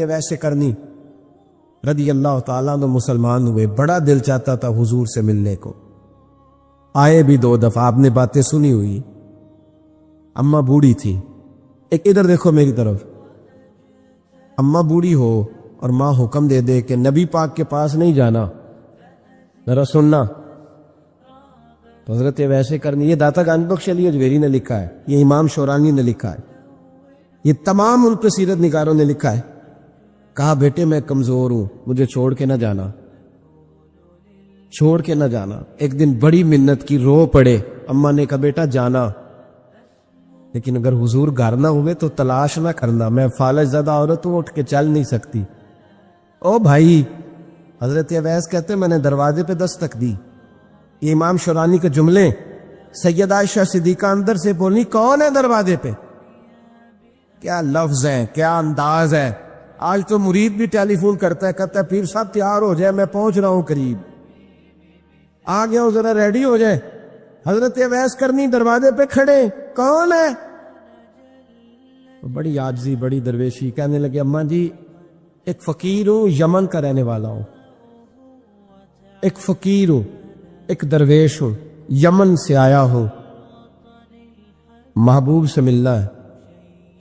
اویس کرنی رضی اللہ تعالیٰ عنہ مسلمان ہوئے، بڑا دل چاہتا تھا حضور سے ملنے کو، آئے بھی 2 دفعہ، آپ نے باتیں سنی ہوئی۔ اماں بوڑھی تھی، ایک ادھر دیکھو میری طرف، اماں بوڑھی ہو اور ماں حکم دے دے کہ نبی پاک کے پاس نہیں جانا، ذرا سننا، تو حضرت ویسے کرنی، یہ داتا گنج بخش علی اجویری نے لکھا ہے، یہ امام شورانی نے لکھا ہے، یہ تمام ان پہ سیرت نگاروں نے لکھا ہے۔ کہا بیٹے میں کمزور ہوں، مجھے چھوڑ کے نہ جانا، چھوڑ کے نہ جانا۔ ایک دن بڑی منت کی، رو پڑے، اماں نے کہا بیٹا جانا، لیکن اگر حضور گھر نہ ہوئے تو تلاش نہ کرنا، میں فالج زدہ عورت ہوں، اٹھ کے چل نہیں سکتی۔ او بھائی، حضرت اویس کہتے میں نے دروازے پہ دستک دی، یہ امام شورانی کے جملے، سیدہ عائشہ صدیقہ اندر سے بولی کون ہے دروازے پہ؟ کیا لفظ ہے، کیا انداز ہے! آج تو مرید بھی ٹیلی فون کرتا ہے، کہتا ہے پیر صاحب تیار ہو جائے، میں پہنچ رہا ہوں قریب، آ گیا ہوں، ذرا ریڈی ہو جائے۔ حضرت اویس کرنی دروازے پہ کھڑے، کون ہے؟ بڑی عاجزی، بڑی درویشی، کہنے لگے اماں جی ایک فقیر ہوں، یمن کا رہنے والا ہوں، ایک فقیر ہوں، ایک درویش ہوں، یمن سے آیا ہوں، محبوب سے ملنا ہے۔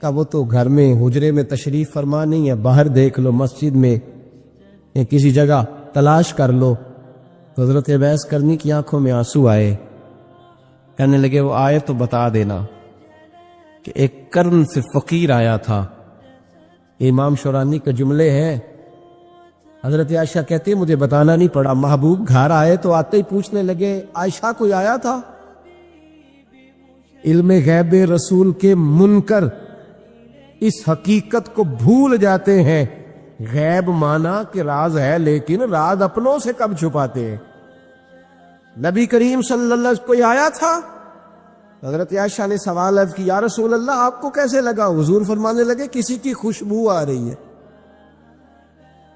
کہ وہ تو گھر میں حجرے میں تشریف فرما نہیں ہے، باہر دیکھ لو، مسجد میں یا کسی جگہ تلاش کر لو۔ حضرت اویس کرنی کی آنکھوں میں آنسو آئے، کہنے لگے وہ آئے تو بتا دینا کہ ایک قرن سے فقیر آیا تھا۔ امام شورانی کے جملے ہیں، حضرت عائشہ کہتی مجھے بتانا نہیں پڑا، محبوب گھر آئے تو آتے ہی پوچھنے لگے عائشہ کوئی آیا تھا؟ علم غیب رسول کے منکر اس حقیقت کو بھول جاتے ہیں، غیب مانا کہ راز ہے، لیکن راز اپنوں سے کب چھپاتے ہیں۔ نبی کریم صلی اللہ علیہ وسلم کوئی آیا تھا؟ حضرت عائشہ نے سوال عرض کیا یا رسول اللہ آپ کو کیسے لگا؟ حضور فرمانے لگے کسی کی خوشبو آ رہی ہے،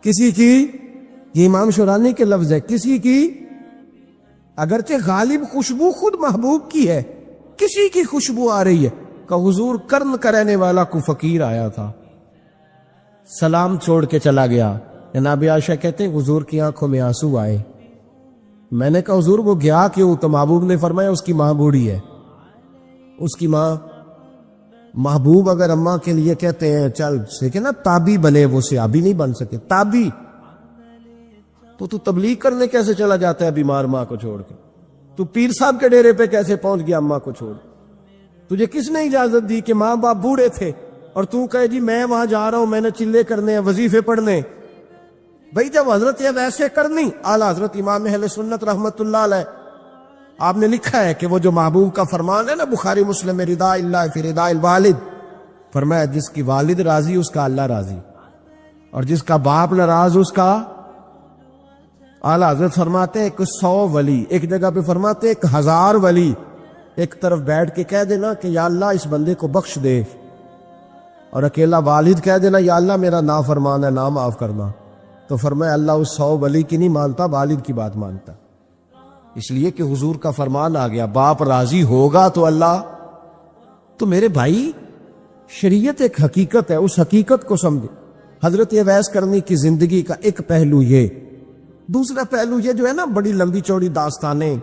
کسی کی، یہ امام شورانی کے لفظ ہے، کسی کی، اگرچہ غالب خوشبو خود محبوب کی ہے، کسی کی خوشبو آ رہی ہے۔ کہ حضور قرن کا رہنے والا کو فقیر آیا تھا، سلام چھوڑ کے چلا گیا۔ جناب عائشہ کہتے ہیں حضور کی آنکھوں میں آنسو آئے۔ میں نے کہا حضور وہ گیا کیوں؟ تو محبوب نے فرمایا اس کی ماں بوڑھی ہے، اس کی ماں۔ محبوب اگر اماں کے لیے کہتے ہیں چل سیکھے نا تابی بنے، وہ صحابی نہیں بن سکے، تابی، تو تبلیغ کرنے کیسے چلا جاتا ہے بیمار ماں کو چھوڑ کے؟ تو پیر صاحب کے ڈیرے پہ کیسے پہنچ گیا اماں کو چھوڑ؟ تجھے کس نے اجازت دی کہ ماں باپ بوڑھے تھے اور تو کہے جی میں وہاں جا رہا ہوں، میں نے چلے کرنے ہیں، وظیفے پڑھنے؟ بھئی جب حضرت ویسے کرنی، اعلیٰ حضرت امام اہل سنت رحمت اللہ علیہ، آپ نے لکھا ہے کہ وہ جو محبوب کا فرمان ہے نا بخاری مسلم میں، رضا اللہ فی رضا الوالد، فرمایا جس کی والد راضی اس کا اللہ راضی، اور جس کا باپ ناراض اس کا، اعلیٰ حضرت فرماتے ہیں 100 ولی، ایک جگہ پہ فرماتے ہیں 1000 ولی ایک طرف بیٹھ کے کہہ دینا کہ یا اللہ اس بندے کو بخش دے، اور اکیلا والد کہہ دینا یا اللہ میرا نافرمان ہے نہ معاف کرنا، تو فرمایا اللہ اس 100 ولی کی نہیں مانتا، والد کی بات مانتا، اس لیے کہ حضور کا فرمان آ گیا باپ راضی ہوگا تو اللہ۔ تو میرے بھائی شریعت ایک حقیقت ہے، اس حقیقت کو سمجھے۔ حضرت اویس کرنی کی زندگی کا ایک پہلو یہ، دوسرا پہلو یہ جو ہے نا بڑی لمبی چوڑی داستانیں،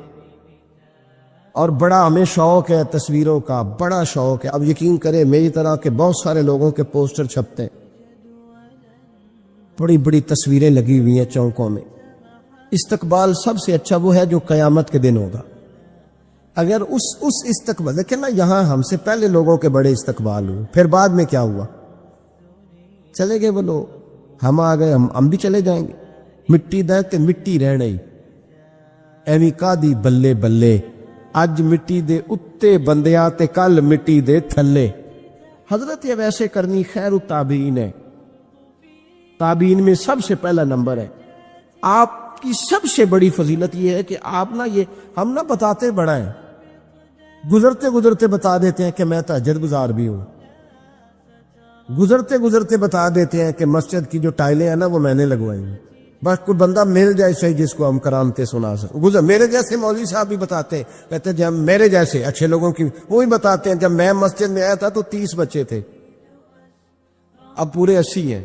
اور بڑا ہمیں شوق ہے تصویروں کا، بڑا شوق ہے۔ اب یقین کریں میری طرح کے بہت سارے لوگوں کے پوسٹر چھپتے ہیں، بڑی بڑی تصویریں لگی ہوئی ہیں چوکوں میں۔ استقبال سب سے اچھا وہ ہے جو قیامت کے دن ہوگا۔ اگر اس استقبال، دیکھیں نا یہاں ہم سے پہلے لوگوں کے بڑے استقبال ہوئے، پھر بعد میں کیا ہوا؟ چلے گئے وہ لوگ، ہم آ گئے، ہم بھی چلے جائیں گے۔ مٹی دے تے مٹی رہنا ہی، ایویں کا دی بلے بلے، اج مٹی دے اتے بندیاں تے کل مٹی دے تھلے۔ حضرت ویسے کرنی خیر التابعین ہے، تابعین میں سب سے پہلا نمبر ہے۔ آپ کی سب سے بڑی فضیلت یہ ہے کہ آپ نا، یہ ہم نا بتاتے بڑا ہیں، گزرتے گزرتے بتا دیتے ہیں کہ میں تہجد گزار بھی ہوں، گزرتے گزرتے بتا دیتے ہیں کہ مسجد کی جو ٹائلیں ہیں نا وہ میں نے لگوائی ہیں۔ بس کوئی بندہ مل جائے صحیح جس کو ہم کرامتے سنا سکیں۔ میرے جیسے مولوی صاحب بھی بتاتے ہیں، کہتے ہیں جب میرے جیسے اچھے لوگوں کی وہی بتاتے ہیں جب میں مسجد میں آیا تھا تو 30 بچے تھے، اب پورے 80 ہیں۔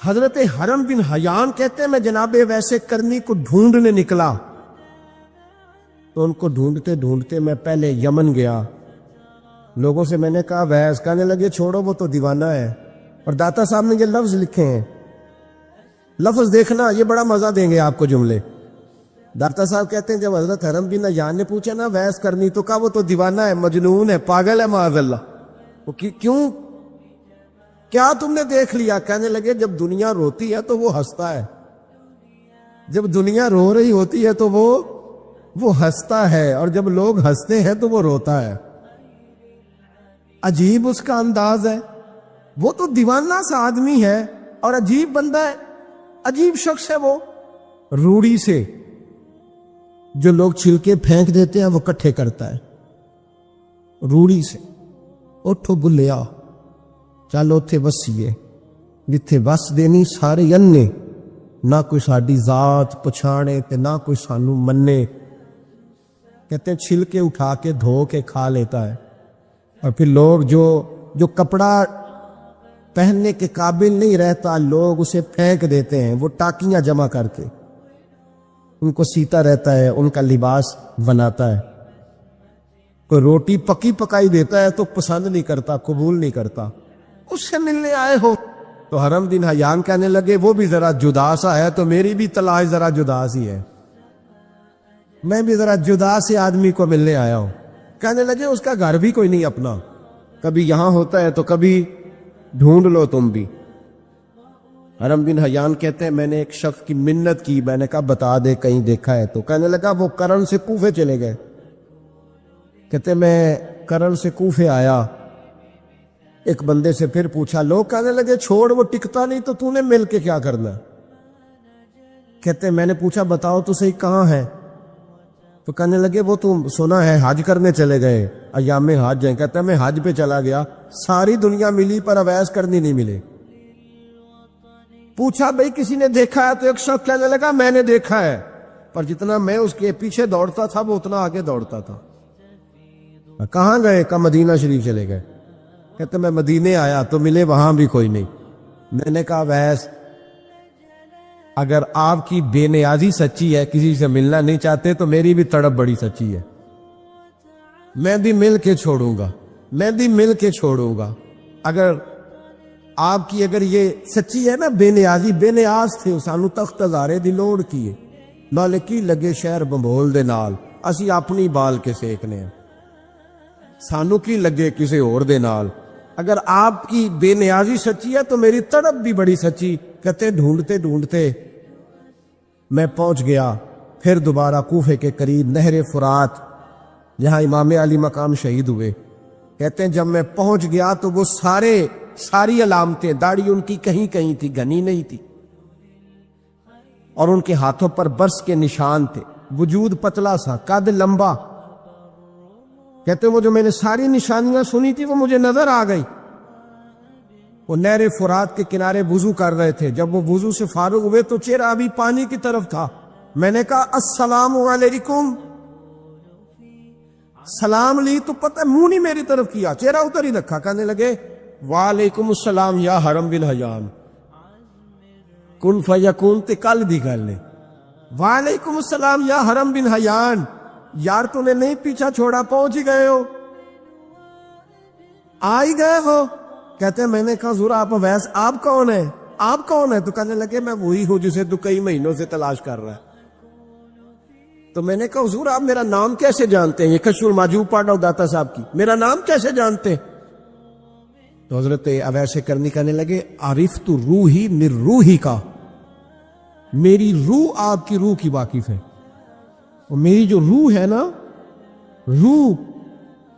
حضرت حرم بن حیان کہتے ہیں میں جناب ویسے کرنی کو ڈھونڈنے نکلا تو ان کو ڈھونڈتے ڈھونڈتے میں پہلے یمن گیا. لوگوں سے میں نے کہا ویس، کہنے لگے چھوڑو وہ تو دیوانہ ہے. اور داتا صاحب نے یہ لفظ لکھے ہیں، لفظ دیکھنا یہ بڑا مزہ دیں گے آپ کو جملے. داتا صاحب کہتے ہیں جب حضرت حرم بن حیان نے پوچھا نا ویس کرنی، تو کہا وہ تو دیوانہ ہے، مجنون ہے، پاگل ہے معاذ اللہ. وہ کیوں، کیا تم نے دیکھ لیا؟ کہنے لگے جب دنیا روتی ہے تو وہ ہنستا ہے، جب دنیا رو رہی ہوتی ہے تو وہ ہنستا ہے، اور جب لوگ ہنستے ہیں تو وہ روتا ہے. عجیب اس کا انداز ہے. وہ تو دیوانہ سا آدمی ہے اور عجیب بندہ ہے، عجیب شخص ہے. وہ روڑی سے جو لوگ چھلکے پھینک دیتے ہیں وہ کٹھے کرتا ہے. روڑی سے اٹھو بلیا چلو اتھے وسیے جتھے بس دینی سارے انے، نہ کوئی ساڈی ذات پچھانے تے نہ کوئی سانو منے. کہتے ہیں چھلکے اٹھا کے دھو کے کھا لیتا ہے، اور پھر لوگ جو کپڑا پہننے کے قابل نہیں رہتا لوگ اسے پھینک دیتے ہیں، وہ ٹاکیاں جمع کر کے ان کو سیتا رہتا ہے، ان کا لباس بناتا ہے. کوئی روٹی پکی پکائی دیتا ہے تو پسند نہیں کرتا، قبول نہیں کرتا. اس سے ملنے آئے ہو تو حرم بن حیان کہنے لگے وہ بھی ذرا جدا سا ہے تو میری بھی تلاش ذرا جدا سی ہے، میں بھی ذرا جدا سے آدمی کو ملنے آیا ہوں. کہنے لگے اس کا گھر بھی کوئی نہیں اپنا، کبھی یہاں ہوتا ہے تو کبھی ڈھونڈ لو تم بھی. حرم بن حیان کہتے ہیں میں نے ایک شخص کی منت کی، میں نے کہا بتا دے کہیں دیکھا ہے تو. کہنے لگا وہ کرن سے کوفے چلے گئے. کہتے میں کرن سے کوفے آیا، ایک بندے سے پھر پوچھا، لوگ کہنے لگے چھوڑ وہ ٹکتا نہیں تو تو نے مل کے کیا کرنا. کہتے میں نے پوچھا بتاؤ تو صحیح کہاں ہے، تو کہنے لگے وہ تم سنا ہے حج کرنے چلے گئے، ایام حج ہیں. کہتا ہے میں حج پہ چلا گیا، ساری دنیا ملی پر اویس کرنی نہیں ملے. پوچھا بھئی کسی نے دیکھا ہے، تو ایک شخص کہنے لگا میں نے دیکھا ہے، پر جتنا میں اس کے پیچھے دوڑتا تھا وہ اتنا آگے دوڑتا تھا. کہاں گئے؟ کہ مدینہ شریف چلے گئے. کہتے میں مدینے آیا تو ملے وہاں بھی کوئی نہیں. میں نے کہا ویس اگر آپ کی بے نیازی سچی ہے، کسی سے ملنا نہیں چاہتے، تو میری بھی تڑپ بڑی سچی ہے، میں بھی مل کے چھوڑوں گا، میں بھی مل کے چھوڑوں گا. اگر آپ کی اگر یہ سچی ہے نا بے نیازی، بے نیاز تھے سانو تخت ہزارے دی لوڑ کیے، نالے کی لگے شہر بمبول دے نال، اسی اپنی بال کے سیکنے ہیں، سانو کی لگے کسی اور دے نال. اگر آپ کی بے نیازی سچی ہے تو میری تڑپ بھی بڑی سچی. کہتے ڈھونڈتے ڈھونڈتے میں پہنچ گیا پھر دوبارہ کوفے کے قریب نہر فرات جہاں امام علی مقام شہید ہوئے. کہتے ہیں جب میں پہنچ گیا تو وہ ساری علامتیں، داڑھی ان کی کہیں کہیں تھی، گھنی نہیں تھی، اور ان کے ہاتھوں پر برس کے نشان تھے، وجود پتلا سا، قد لمبا. کہتے ہیں وہ جو میں نے ساری نشانیاں سنی تھی وہ مجھے نظر آ گئی. وہ نہر فرات کے کنارے وضو کر رہے تھے، جب وہ وضو سے فارغ ہوئے تو چہرہ ابھی پانی کی طرف تھا. میں نے کہا السلام علیکم، سلام لی تو پتہ منہ نہیں میری طرف کیا، چہرہ ادھر ہی رکھا. کہنے لگے وعلیکم السلام یا حرم بن حیان، کن فیکون تے کل دی گل نے. وعلیکم السلام یا حرم بن حیان، یار تو نے نہیں پیچھا چھوڑا، پہنچ ہی گئے ہو، آ ہی گئے ہو. کہتے ہیں میں نے کہا حضور آپ ویس آپ کون ہیں، آپ کون ہیں؟ تو کہنے لگے میں وہی ہوں جسے تو کئی مہینوں سے تلاش کر رہا ہے. تو میں نے کہا حضور آپ میرا نام کیسے جانتے ہیں؟ یہ کشف المحجوب پڑھ رہا ہوں داتا صاحب کی، میرا نام کیسے جانتے ہیں؟ تو حضرت اویس کرنی کہنے لگے عرفت روحی من روحی کا، میری روح آپ کی روح کی واقف ہے. اور میری جو روح ہے نا، روح،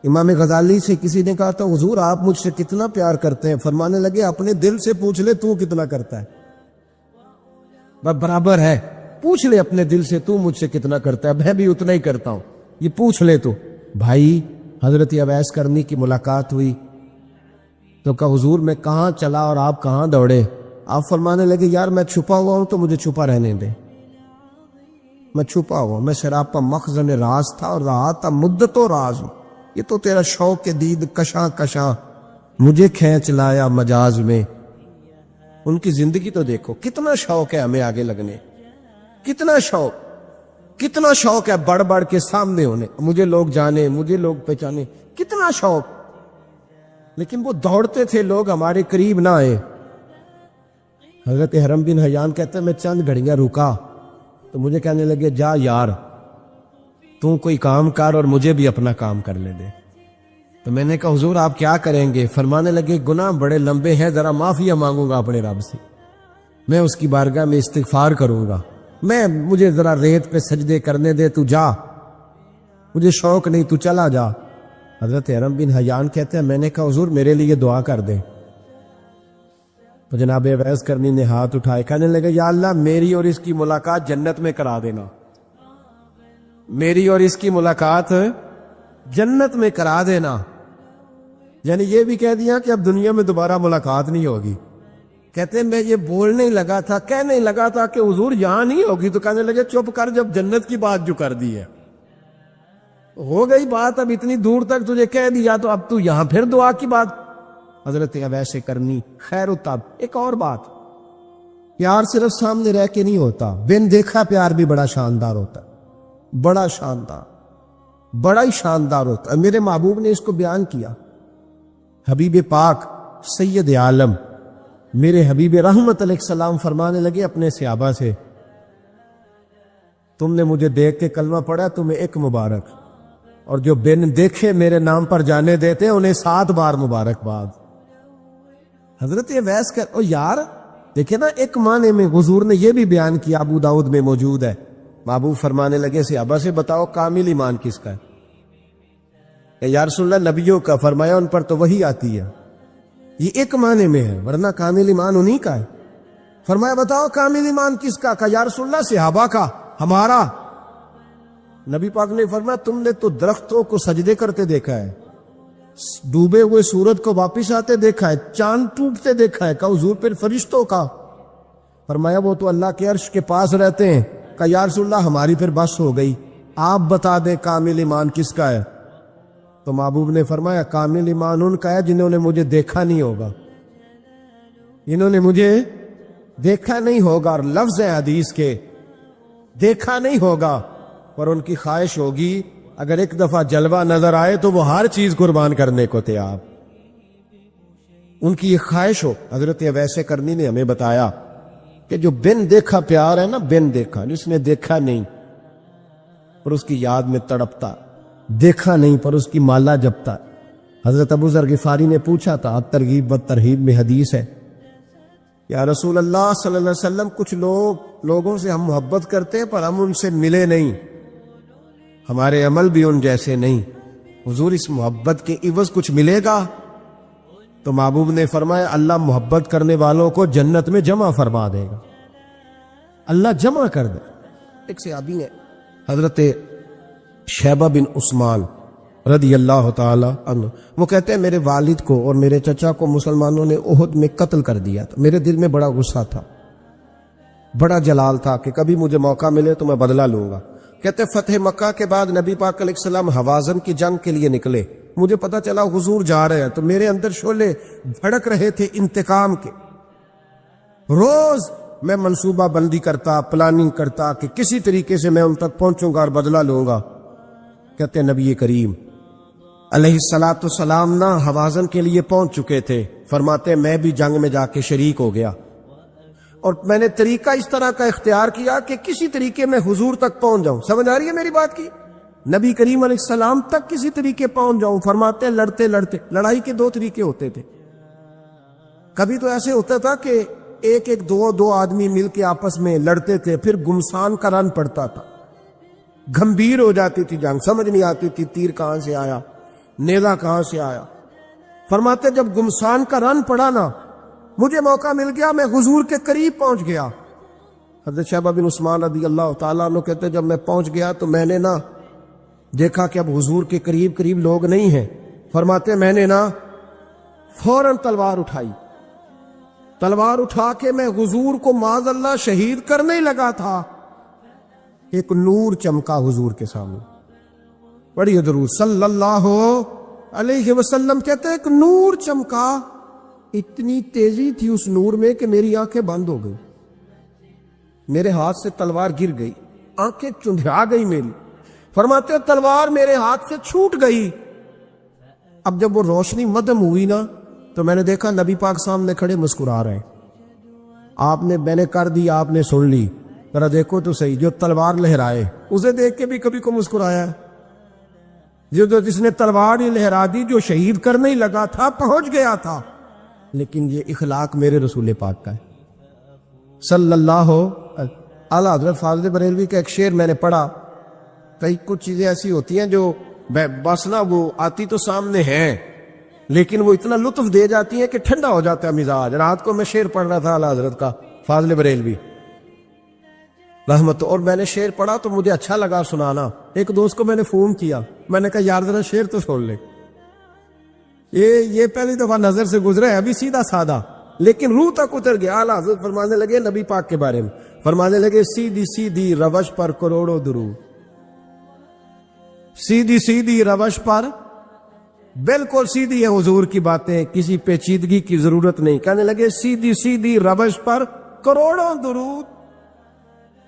امام غزالی سے کسی نے کہا تھا حضور آپ مجھ سے کتنا پیار کرتے ہیں؟ فرمانے لگے اپنے دل سے پوچھ لے تو کتنا کرتا ہے، برابر ہے. پوچھ لے اپنے دل سے تو مجھ سے کتنا کرتا ہے، میں بھی اتنا ہی کرتا ہوں، یہ پوچھ لے. تو بھائی حضرت اویس کرنی کی ملاقات ہوئی تو کہا حضور میں کہاں چلا اور آپ کہاں دوڑے؟ آپ فرمانے لگے یار میں چھپا ہوا ہوں تو مجھے چھپا رہنے دے، میں چھپا ہوا، میں سراپا مخزن راز تھا اور رہا تھا مدت و راز. یہ تو تیرا شوق کے دید کشاں کشاں مجھے کھینچ لایا مجاز میں. ان کی زندگی تو دیکھو، کتنا شوق ہے ہمیں آگے لگنے، کتنا شوق ہے بڑھ بڑھ کے سامنے ہونے، مجھے لوگ جانے، مجھے لوگ پہچانے، کتنا شوق. لیکن وہ دوڑتے تھے لوگ ہمارے قریب نہ آئے. حضرت حرم بن حیان کہتے ہیں میں چند گھڑیاں رکا تو مجھے کہنے لگے جا یار تو کوئی کام کر اور مجھے بھی اپنا کام کرنے دے. تو میں نے کہا حضور آپ کیا کریں گے؟ فرمانے لگے گناہ بڑے لمبے ہیں، ذرا معافیا مانگوں گا اپنے رب سے، میں اس کی بارگاہ میں استغفار کروں گا، مجھے ذرا ریت پہ سجدے کرنے دے، تو جا، مجھے شوق نہیں، تو چلا جا. حضرت حرم بن حیان کہتے ہیں میں نے کہا حضور میرے لیے دعا کر دیں. تو جناب اویس کرنی نے ہاتھ اٹھائے، کہنے لگے یا اللہ میری اور اس کی ملاقات جنت میں کرا دینا، میری اور اس کی ملاقات جنت میں کرا دینا. یعنی یہ بھی کہہ دیا کہ اب دنیا میں دوبارہ ملاقات نہیں ہوگی. کہتے ہیں میں یہ بولنے لگا تھا، کہنے لگا تھا کہ حضور یہاں نہیں ہوگی، تو کہنے لگے چپ کر، جب جنت کی بات جو کر دی ہے ہو گئی بات، اب اتنی دور تک تجھے کہہ دیا تو اب تو یہاں پھر دعا کی بات. حضرت اویس کرنی خیر الطب. ایک اور بات، پیار صرف سامنے رہ کے نہیں ہوتا، بن دیکھا پیار بھی بڑا شاندار ہوتا ہے، بڑا شاندار، بڑا ہی شاندار ہوتا ہے. میرے محبوب نے اس کو بیان کیا. حبیب پاک سید عالم میرے حبیب رحمت علیہ السلام فرمانے لگے اپنے صحابہ سے تم نے مجھے دیکھ کے کلمہ پڑھا، تمہیں ایک مبارک، اور جو بن دیکھے میرے نام پر جانے دیتے ہیں انہیں 7 بار مبارکباد. حضرت اویس کہ او یار دیکھیں نا، ایک معنی میں حضور نے یہ بھی بیان کیا، ابو داؤد میں موجود ہے. محبوب فرمانے لگے صحابہ سے بتاؤ کامل ایمان کس کا ہے؟ یا رسول اللہ نبیوں کا. فرمایا ان پر تو وہی آتی ہے. یہ ایک معنی میں ہے، ورنہ کامل ایمان انہی کا ہے. فرمایا بتاؤ کامل ایمان کس کا؟ کہا یا رسول اللہ صحابہ کا، ہمارا. نبی پاک نے فرمایا تم نے تو درختوں کو سجدے کرتے دیکھا ہے، ڈوبے ہوئے سورج کو واپس آتے دیکھا ہے، چاند ٹوٹتے دیکھا ہے. کہا حضور پھر فرشتوں کا؟ فرمایا وہ تو اللہ کے عرش کے پاس رہتے ہیں. کہا یا رسول اللہ ہماری پھر بس ہو گئی، آپ بتا دیں کامل ایمان کس کا ہے. تو محبوب نے فرمایا کامل ایمان ان کا ہے جنہوں نے مجھے دیکھا نہیں ہوگا، انہوں نے مجھے دیکھا نہیں ہوگا. اور لفظ ہے حدیث کے دیکھا نہیں ہوگا، پر ان کی خواہش ہوگی اگر ایک دفعہ جلوہ نظر آئے تو وہ ہر چیز قربان کرنے کو تیار، ان کی یہ خواہش ہو. حضرت اویس کرنی نے ہمیں بتایا کہ جو بن دیکھا پیار ہے نا، بن دیکھا، جس نے دیکھا نہیں پر اس کی یاد میں تڑپتا، دیکھا نہیں پر اس کی مالا جپتا. حضرت ابو ذر غفاری نے پوچھا تھا، ترغیب و ترہیب میں حدیث ہے، یا رسول اللہ صلی اللہ علیہ وسلم کچھ لوگوں سے ہم محبت کرتے ہیں پر ہم ان سے ملے نہیں، ہمارے عمل بھی ان جیسے نہیں، حضور اس محبت کے عوض کچھ ملے گا؟ تو محبوب نے فرمایا اللہ محبت کرنے والوں کو جنت میں جمع فرما دے گا، اللہ جمع کر دے. ایک صحابی ہے حضرت شیبہ بن عثمان رضی اللہ تعالی عنہ، وہ کہتے ہیں میرے والد کو اور میرے چچا کو مسلمانوں نے احد میں قتل کر دیا تھا. میرے دل میں بڑا غصہ تھا، بڑا جلال تھا کہ کبھی مجھے موقع ملے تو میں بدلہ لوں گا. کہتے فتح مکہ کے بعد نبی پاک علیہ السلام حوازن کی جنگ کے لیے نکلے. مجھے پتہ چلا حضور جا رہے ہیں تو میرے اندر شعلے بھڑک رہے تھے انتقام کے. روز میں منصوبہ بندی کرتا، پلاننگ کرتا کہ کسی طریقے سے میں ان تک پہنچوں گا اور بدلہ لوں گا. کہتے نبی کریم علیہ الصلوۃ والسلام نہ حوازن کے لیے پہنچ چکے تھے. فرماتے میں بھی جنگ میں جا کے شریک ہو گیا اور میں نے طریقہ اس طرح کا اختیار کیا کہ کسی طریقے میں حضور تک پہنچ جاؤں. سمجھ آ رہی ہے میری بات کی؟ نبی کریم علیہ السلام تک کسی طریقے پہنچ جاؤں. فرماتے لڑتے لڑتے، لڑائی کے 2 طریقے ہوتے تھے. کبھی تو ایسے ہوتا تھا کہ ایک دو آدمی مل کے آپس میں لڑتے تھے، پھر گمسان کا رن پڑتا تھا، گھمبیر ہو جاتی تھی جنگ، سمجھ نہیں آتی تھی تیر کہاں سے آیا، نیزہ کہاں سے آیا. فرماتے جب گمسان کا رن پڑا نا، مجھے موقع مل گیا، میں حضور کے قریب پہنچ گیا. حضرت شیبہ بن عثمان رضی اللہ تعالیٰ عنہ کہتے جب میں پہنچ گیا تو میں نے نا دیکھا کہ اب حضور کے قریب لوگ نہیں ہیں. فرماتے میں نے نا فوراً تلوار اٹھائی، تلوار اٹھا کے میں حضور کو معاذ اللہ شہید کرنے لگا تھا. ایک نور چمکا حضور کے سامنے. پڑھیے درود صلی اللہ علیہ وسلم. کہتے ایک نور چمکا اتنی تیزی تھی اس نور میں کہ میری آنکھیں بند ہو گئی، میرے ہاتھ سے تلوار گر گئی، آنکھیں چندھا گئی میری. فرماتے ہیں تلوار میرے ہاتھ سے چھوٹ گئی. اب جب وہ روشنی مدھم ہوئی نا تو میں نے دیکھا نبی پاک سامنے کھڑے مسکرا رہے ہیں. آپ نے میں نے کر دی، آپ نے سن لی. ذرا دیکھو تو صحیح، جو تلوار لہرائے اسے دیکھ کے بھی کبھی کو مسکرایا ہے؟ جس نے تلوار ہی لہرا دی، جو شہید کرنے ہی لگا تھا، پہنچ گیا تھا. لیکن یہ اخلاق میرے رسول پاک کا ہے صلی اللہ اعلیٰ حضرت فاضل بریلوی کا ایک شعر میں نے پڑھا. کئی کچھ چیزیں ایسی ہوتی ہیں جو بس نا وہ آتی تو سامنے ہیں لیکن وہ اتنا لطف دے جاتی ہیں کہ ٹھنڈا ہو جاتا ہے مزاج. رات کو میں شعر پڑھ رہا تھا اعلیٰ حضرت کا فاضل بریلوی رحمت، اور میں نے شعر پڑھا تو مجھے اچھا لگا سنانا. ایک دوست کو میں نے فون کیا، میں نے کہا یار ذرا شعر تو سن لے. یہ پہلی دفعہ نظر سے گزرا ہے، ابھی سیدھا سادہ لیکن روح تک اتر گیا. اعلیٰ حضرت فرمانے لگے نبی پاک کے بارے میں، فرمانے لگے سیدھی سیدھی روش پر کروڑوں درود. سیدھی سیدھی روش پر بالکل سیدھی ہے حضور کی باتیں، کسی پیچیدگی کی ضرورت نہیں. کہنے لگے سیدھی سیدھی روش پر کروڑوں درود،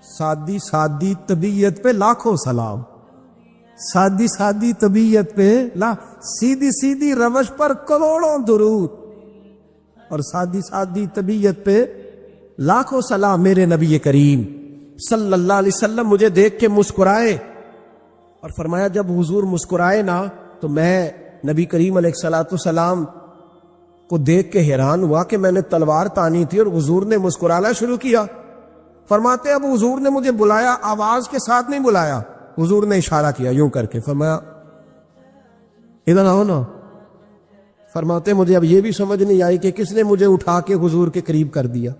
سادی سادی طبیعت پہ لاکھوں سلام. سادی سادی طبیعت پہ سیدھی سیدھی روش پر کروڑوں درود اور سادی سادی طبیعت پہ لاکھوں سلام. میرے نبی کریم صلی اللہ علیہ وسلم مجھے دیکھ کے مسکرائے اور فرمایا جب حضور مسکرائے نا تو میں نبی کریم علیہ الصلوۃ والسلام کو دیکھ کے حیران ہوا کہ میں نے تلوار تانی تھی اور حضور نے مسکرانا شروع کیا. فرماتے اب حضور نے مجھے بلایا، آواز کے ساتھ نہیں بلایا، حضور نے اشارہ کیا یوں کر کے، فرمایا ادھر آؤ نا. فرماتے مجھے اب یہ بھی سمجھ نہیں آئی کہ کس نے مجھے اٹھا کے حضور کے قریب کر دیا.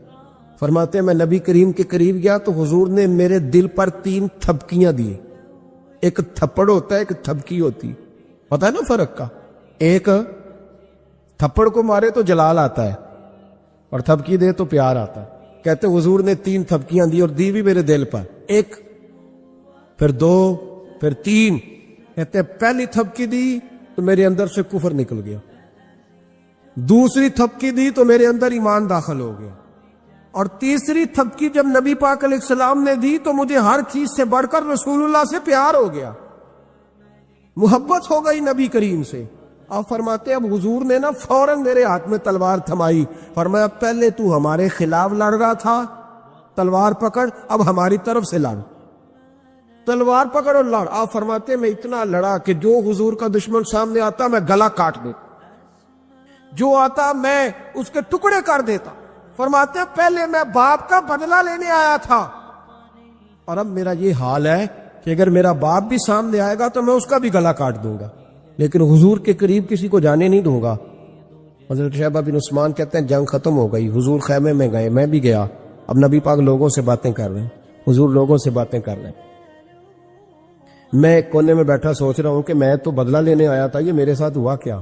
فرماتے میں نبی کریم کے قریب گیا تو حضور نے میرے دل پر 3 تھپکیاں دی. ایک تھپڑ ہوتا ہے، ایک تھپکی ہوتی، پتہ ہے نا فرق کا. ایک تھپڑ کو مارے تو جلال آتا ہے اور تھپکی دے تو پیار آتا ہے. کہتے حضور نے 3 تھپکیاں دی اور دی بھی میرے دل پر، 1 پھر 2 پھر 3. کہتے پہلی تھپکی دی تو میرے اندر سے کفر نکل گیا، دوسری تھپکی دی تو میرے اندر ایمان داخل ہو گیا، اور تیسری تھپکی جب نبی پاک علیہ السلام نے دی تو مجھے ہر چیز سے بڑھ کر رسول اللہ سے پیار ہو گیا، محبت ہو گئی نبی کریم سے. آپ فرماتے اب حضور نے نا فوراً میرے ہاتھ میں تلوار تھمائی. فرمایا پہلے تو ہمارے خلاف لڑ رہا تھا، تلوار پکڑ، اب ہماری طرف سے لڑ، تلوار پکڑ اور لڑ. آپ فرماتے میں اتنا لڑا کہ جو حضور کا دشمن سامنے آتا میں گلا کاٹ دیتا، جو آتا میں اس کے ٹکڑے کر دیتا. فرماتے ہیں پہلے میں باپ کا بدلہ لینے آیا تھا اور اب میرا یہ حال ہے کہ اگر میرا باپ بھی سامنے آئے گا تو میں اس کا بھی گلا کاٹ دوں گا، لیکن حضور کے قریب کسی کو جانے نہیں دوں گا. حضرت شیبہ بن عثمان کہتے ہیں جنگ ختم ہو گئی، حضور خیمے میں گئے، میں بھی گیا. اب نبی پاک لوگوں سے باتیں کر رہے ہیں، حضور لوگوں سے باتیں کر رہے ہیں. میں ایک کونے میں بیٹھا سوچ رہا ہوں کہ میں تو بدلہ لینے آیا تھا، یہ میرے ساتھ ہوا کیا؟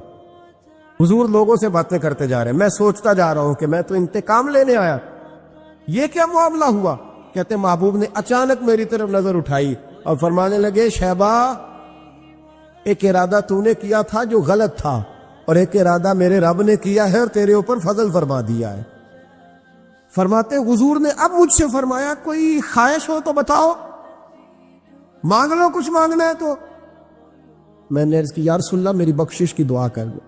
حضور لوگوں سے باتیں کرتے جا رہے ہیں، میں سوچتا جا رہا ہوں کہ میں تو انتقام لینے آیا، یہ کیا معاملہ ہوا؟ کہتے محبوب نے اچانک میری طرف نظر اٹھائی اور فرمانے لگے شیبہ ایک ارادہ تو نے کیا تھا جو غلط تھا اور ایک ارادہ میرے رب نے کیا ہے اور تیرے اوپر فضل فرما دیا ہے. فرماتے حضور نے اب مجھ سے فرمایا کوئی خواہش ہو تو بتاؤ، مانگ لو کچھ مانگنا ہے تو. میں نے عرض کی یا رسول اللہ میری بخشش کی دعا کر دو،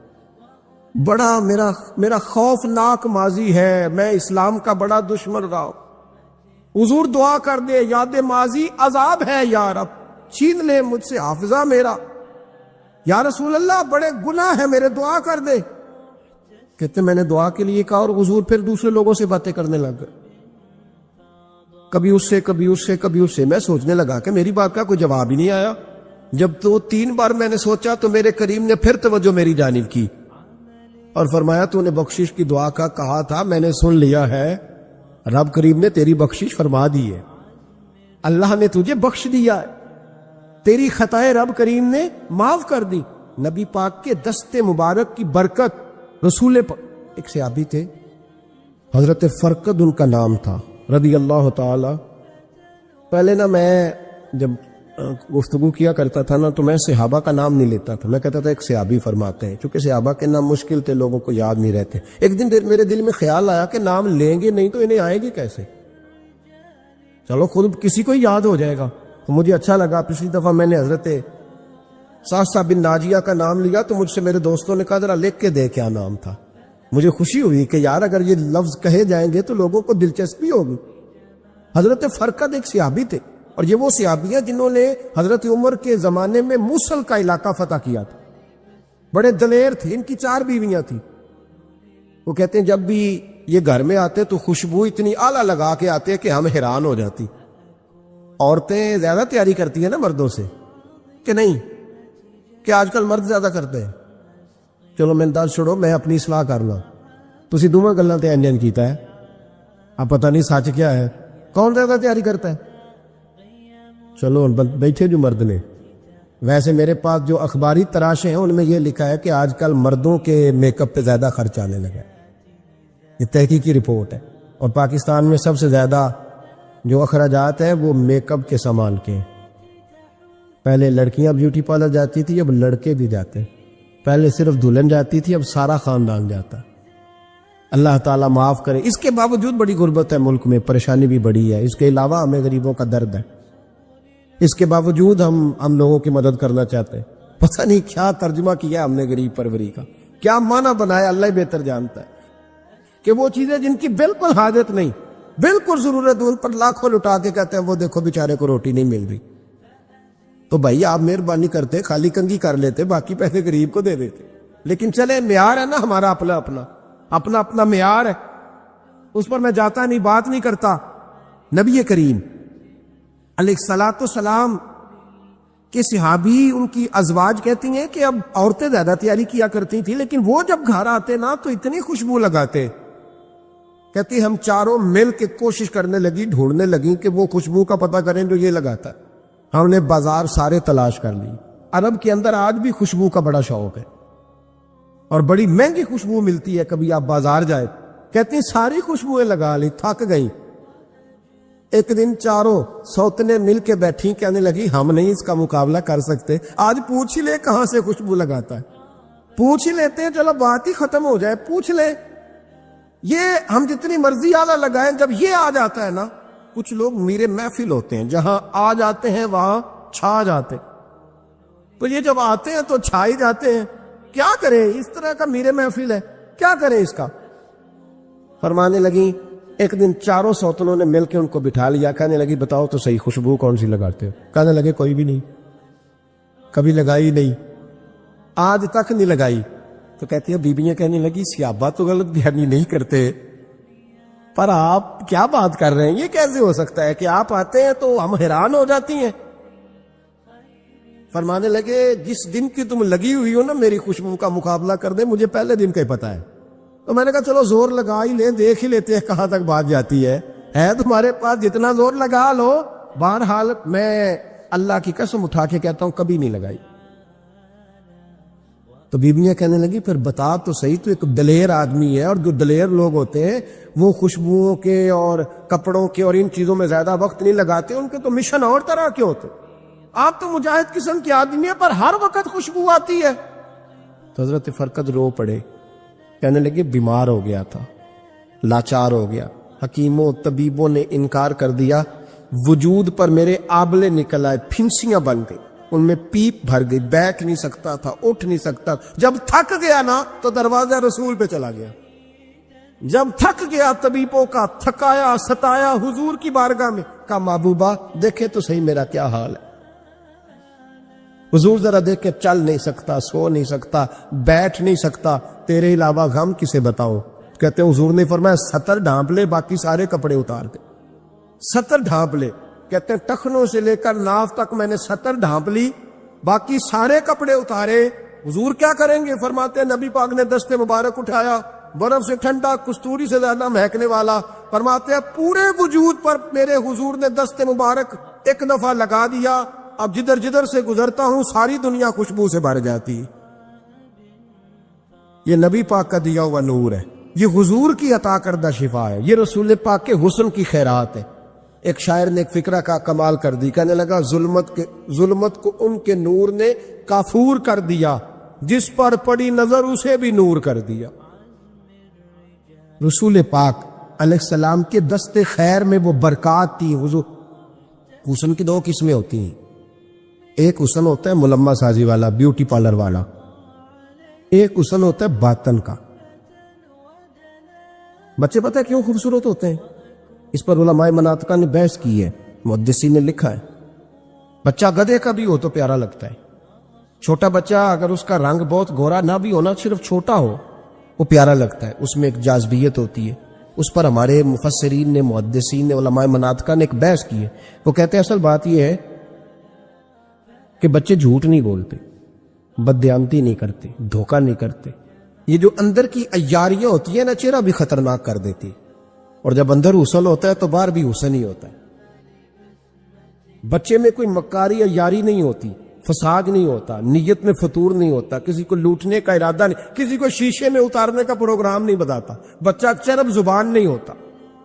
بڑا میرا خوفناک ماضی ہے، میں اسلام کا بڑا دشمن رہا ہوں، حضور دعا کر دے، یاد ماضی عذاب ہے یا رب، چھین لے مجھ سے حافظہ میرا. یا رسول اللہ بڑے گناہ ہیں میرے، دعا کر دے. کہتے میں نے دعا کے لیے کہا اور حضور پھر دوسرے لوگوں سے باتیں کرنے لگ گئے، کبھی اس سے کبھی اس سے کبھی اس سے. میں سوچنے لگا کہ میری بات کا کوئی جواب ہی نہیں آیا. جب تو 3 بار میں نے سوچا تو میرے کریم نے پھر توجہ میری جانب کی اور فرمایا تو نے بخشش کی دعا کا کہا تھا، میں نے سن لیا ہے، رب کریم نے تیری بخشش فرما دی ہے، اللہ نے تجھے بخش دیا ہے، تیری خطائیں رب کریم نے معاف کر دی. نبی پاک کے دست مبارک کی برکت رسول ایک صحابی تھے حضرت فرقد ان کا نام تھا رضی اللہ تعالی. پہلے نا میں جب گفتگو کیا کرتا تھا نا تو میں صحابہ کا نام نہیں لیتا تھا، میں کہتا تھا ایک صحابی فرماتے ہیں، چونکہ صحابہ کے نام مشکل تھے، لوگوں کو یاد نہیں رہتے۔ ایک دن میرے دل میں خیال آیا کہ نام لیں گے نہیں تو انہیں آئے گی کیسے، چلو خود کسی کو یاد ہو جائے گا۔ تو مجھے اچھا لگا، پچھلی دفعہ میں نے حضرت ساسا بن ناجیہ کا نام لیا تو مجھ سے میرے دوستوں نے کہا ذرا لکھ کے دے کیا نام تھا۔ مجھے خوشی ہوئی کہ یار اگر یہ لفظ کہے جائیں گے تو لوگوں کو دلچسپی ہوگی۔ حضرت فرقد ایک صحابی تھے، اور یہ وہ صحابی ہیں جنہوں نے حضرت عمر کے زمانے میں موصل کا علاقہ فتح کیا تھا، بڑے دلیر تھے، ان کی 4 بیویاں تھیں۔ وہ کہتے ہیں جب بھی یہ گھر میں آتے تو خوشبو اتنی اعلیٰ لگا کے آتے کہ ہم حیران ہو جاتی۔ عورتیں زیادہ تیاری کرتی ہیں نا مردوں سے کہ نہیں، کہ آج کل مرد زیادہ کرتے ہیں۔ چلو میں دس چھوڑو، میں اپنی اصلاح کر لوں، تسی دوواں گلاں تے انجن کیتا ہے، اب پتہ نہیں سچ کیا ہے، کون زیادہ تیاری کرتا ہے؟ چلو بیٹھے جو مرد نے، ویسے میرے پاس جو اخباری تراشے ہیں ان میں یہ لکھا ہے کہ آج کل مردوں کے میک اپ پہ زیادہ خرچ آنے لگا ہے، یہ تحقیقی رپورٹ ہے۔ اور پاکستان میں سب سے زیادہ جو اخراجات ہیں وہ میک اپ کے سامان کے ہیں۔ پہلے لڑکیاں بیوٹی پارلر جاتی تھی، اب لڑکے بھی جاتے ہیں۔ پہلے صرف دلہن جاتی تھی، اب سارا خاندان جاتا۔ اللہ تعالیٰ معاف کرے۔ اس کے باوجود بڑی غربت ہے ملک میں، پریشانی بھی بڑی ہے، اس کے علاوہ ہمیں غریبوں کا درد ہے، اس کے باوجود ہم لوگوں کی مدد کرنا چاہتے ہیں۔ پتہ نہیں کیا ترجمہ کیا ہم نے غریب پروری کا، کیا معنی بنایا، اللہ ہی بہتر جانتا ہے، کہ وہ چیزیں جن کی بالکل حاجت نہیں، بالکل ضرورت، ان پر لاکھوں لٹا کے کہتے ہیں وہ دیکھو بیچارے کو روٹی نہیں مل رہی۔ تو بھائی آپ مہربانی کرتے خالی کنگھی کر لیتے، باقی پیسے غریب کو دے دیتے۔ لیکن چلے معیار ہے نا ہمارا، اپنا معیار ہے، اس پر میں جاتا نہیں، بات نہیں کرتا۔ نبی کریم علیہ الصلوۃ والسلام کے صحابی، ان کی ازواج کہتی ہیں کہ اب عورتیں زیادہ تیاری کیا کرتی تھیں، لیکن وہ جب گھر آتے نا تو اتنی خوشبو لگاتے، کہتی ہم چاروں مل کے کوشش کرنے لگی، ڈھونڈنے لگی کہ وہ خوشبو کا پتہ کریں جو یہ لگاتا ہے۔ ہم نے بازار سارے تلاش کر لی۔ عرب کے اندر آج بھی خوشبو کا بڑا شوق ہے، اور بڑی مہنگی خوشبو ملتی ہے، کبھی آپ بازار جائے، کہتی ہیں ساری خوشبوئیں لگا لی، تھک گئیں۔ ایک دن چاروں سوتنے مل کے بیٹھی، کہنے لگی ہم نہیں اس کا مقابلہ کر سکتے، آج پوچھ ہی لے کہاں سے خوشبو لگاتا ہے، پوچھ ہی لیتے ہیں، چلو بات ہی ختم ہو جائے، پوچھ لے۔ یہ ہم جتنی مرضی آلہ لگائیں، جب یہ آ جاتا ہے نا، کچھ لوگ میرے محفل ہوتے ہیں، جہاں آ جاتے ہیں وہاں چھا جاتے، تو یہ جب آتے ہیں تو چھا ہی جاتے ہیں۔ کیا کریں، اس طرح کا میرے محفل ہے، کیا کریں اس کا؟ فرمانے لگی، ایک دن چاروں سوتنوں نے مل کے ان کو بٹھا لیا، کہنے لگی بتاؤ تو صحیح خوشبو کون سی لگاتے ہو؟ کہنے لگے کوئی بھی نہیں، کبھی لگائی نہیں، آج تک نہیں لگائی۔ تو کہتی ہے بیویاں کہنے لگی صحابہ تو غلط بیانی نہیں کرتے، پر آپ کیا بات کر رہے ہیں، یہ کیسے ہو سکتا ہے کہ آپ آتے ہیں تو ہم حیران ہو جاتی ہیں۔ فرمانے لگے جس دن کی تم لگی ہوئی ہو نا میری خوشبو کا مقابلہ کر دے، مجھے پہلے دن کا ہی پتا ہے۔ تو میں نے کہا چلو زور لگا ہی لیں، دیکھ ہی لیتے ہیں کہاں تک بات جاتی ہے تمہارے پاس، جتنا زور لگا لو۔ بہرحال میں اللہ کی قسم اٹھا کے کہتا ہوں کبھی نہیں لگائی۔ تو بیویاں کہنے لگی پھر بتا تو صحیح، تو ایک دلیر آدمی ہے، اور جو دلیر لوگ ہوتے ہیں وہ خوشبوؤں کے اور کپڑوں کے اور ان چیزوں میں زیادہ وقت نہیں لگاتے، ان کے تو مشن اور طرح کے ہوتے۔ آپ تو مجاہد قسم کے آدمی ہیں، پر ہر وقت خوشبو آتی ہے۔ تو حضرت فرقد رو پڑے، کہنے لگے بیمار ہو گیا تھا، لاچار ہو گیا، حکیموں طبیبوں نے انکار کر دیا، وجود پر میرے آبلے نکل آئے، پھنسیاں بن گئی، ان میں پیپ بھر گئی، بیٹھ نہیں سکتا تھا، اٹھ نہیں سکتا۔ جب تھک گیا نا تو دروازہ رسول پہ چلا گیا، جب تھک گیا طبیبوں کا تھکایا ستایا، حضور کی بارگاہ میں کہا محبوبہ دیکھے تو صحیح میرا کیا حال ہے۔ حضور ذرا دیکھ کے، چل نہیں سکتا، سو نہیں سکتا، بیٹھ نہیں سکتا، تیرے علاوہ غم کسے بتاؤ؟ کہتے ہیں حضور نے فرمایا 70 ڈھانپ لے، باقی سارے کپڑے اتار دے۔ 70 ڈھانپ لے، کہتے ہیں ٹخنوں سے لے کر ناف تک میں نے 70 ڈھانپ لی، باقی سارے کپڑے اتارے۔ حضور کیا کریں گے؟ فرماتے ہیں نبی پاک نے دست مبارک اٹھایا، برف سے ٹھنڈا، کستوری سے زیادہ مہکنے والا، فرماتے ہیں پورے وجود پر میرے حضور نے دست مبارک ایک دفعہ لگا دیا، اب جدھر جدھر سے گزرتا ہوں ساری دنیا خوشبو سے بھر جاتی۔ یہ نبی پاک کا دیا ہوا نور ہے، یہ حضور کی عطا کردہ شفا ہے، یہ رسول پاک کے حسن کی خیرات ہے۔ ایک شاعر نے ایک فکرہ کا کمال کر دی، کہنے لگا ظلمت کو ان کے نور نے کافور کر دیا، جس پر پڑی نظر اسے بھی نور کر دیا۔ رسول پاک علیہ السلام کے دست خیر میں وہ برکات تھی۔ حضور حسن کی 2 قسمیں ہوتی ہیں، ایک حسن ہوتا ہے ملمہ سازی والا، بیوٹی پارلر والا، ایک حسن ہوتا ہے باطن کا۔ بچے پتہ ہے کیوں خوبصورت ہوتے ہیں؟ اس پر علماء مناطق نے بحث کی ہے، محدثین نے لکھا ہے۔ بچہ گدھے کا بھی ہو تو پیارا لگتا ہے، چھوٹا بچہ اگر اس کا رنگ بہت گورا نہ بھی ہونا، صرف چھوٹا ہو، وہ پیارا لگتا ہے، اس میں ایک جاذبیت ہوتی ہے۔ اس پر ہمارے مفسرین نے، محدثین نے، علماء مناطق نے ایک بحث کی ہے۔ وہ کہتے ہیں اصل بات یہ ہے کہ بچے جھوٹ نہیں بولتے، بددیانتی نہیں کرتے، دھوکہ نہیں کرتے۔ یہ جو اندر کی عیاریاں ہوتی ہیں نا، چہرہ بھی خطرناک کر دیتی، اور جب اندر حسن ہوتا ہے تو باہر بھی حسن ہی ہوتا ہے۔ بچے میں کوئی مکاری عیاری نہیں ہوتی، فساد نہیں ہوتا، نیت میں فطور نہیں ہوتا، کسی کو لوٹنے کا ارادہ نہیں، کسی کو شیشے میں اتارنے کا پروگرام نہیں بتاتا۔ بچہ چرب زبان نہیں ہوتا،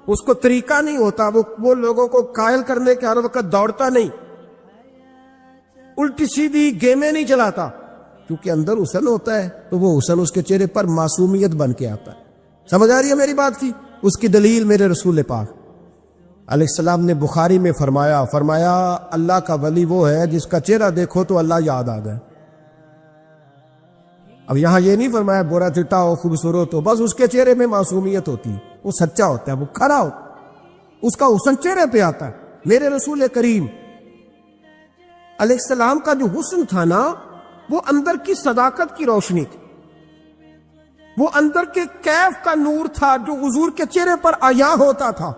اس کو طریقہ نہیں ہوتا، وہ لوگوں کو قائل کرنے کے ہر وقت دوڑتا نہیں، الٹی سیدھی گیمیں نہیں چلاتا، کیونکہ اندر حسن ہوتا ہے تو وہ حسن اس کے چہرے پر معصومیت بن کے آتا ہے۔ سمجھ آ رہی ہے میری بات کی؟ اس کی دلیل میرے رسول پاک علیہ السلام نے بخاری میں فرمایا اللہ کا ولی وہ ہے جس کا چہرہ دیکھو تو اللہ یاد آ گئے۔ اب یہاں یہ نہیں فرمایا برا چٹا ہو، خوبصورت ہو، بس اس کے چہرے میں معصومیت ہوتی ہے، وہ سچا ہوتا ہے، وہ کھرا ہوتا ہے، اس کا حسن چہرے پہ آتا ہے۔ میرے رسول کریم علیہ السلام کا جو حسن تھا نا، وہ اندر کی صداقت کی روشنی تھی، وہ اندر کے کیف کا نور تھا جو حضور کے چہرے پر عیاں ہوتا تھا۔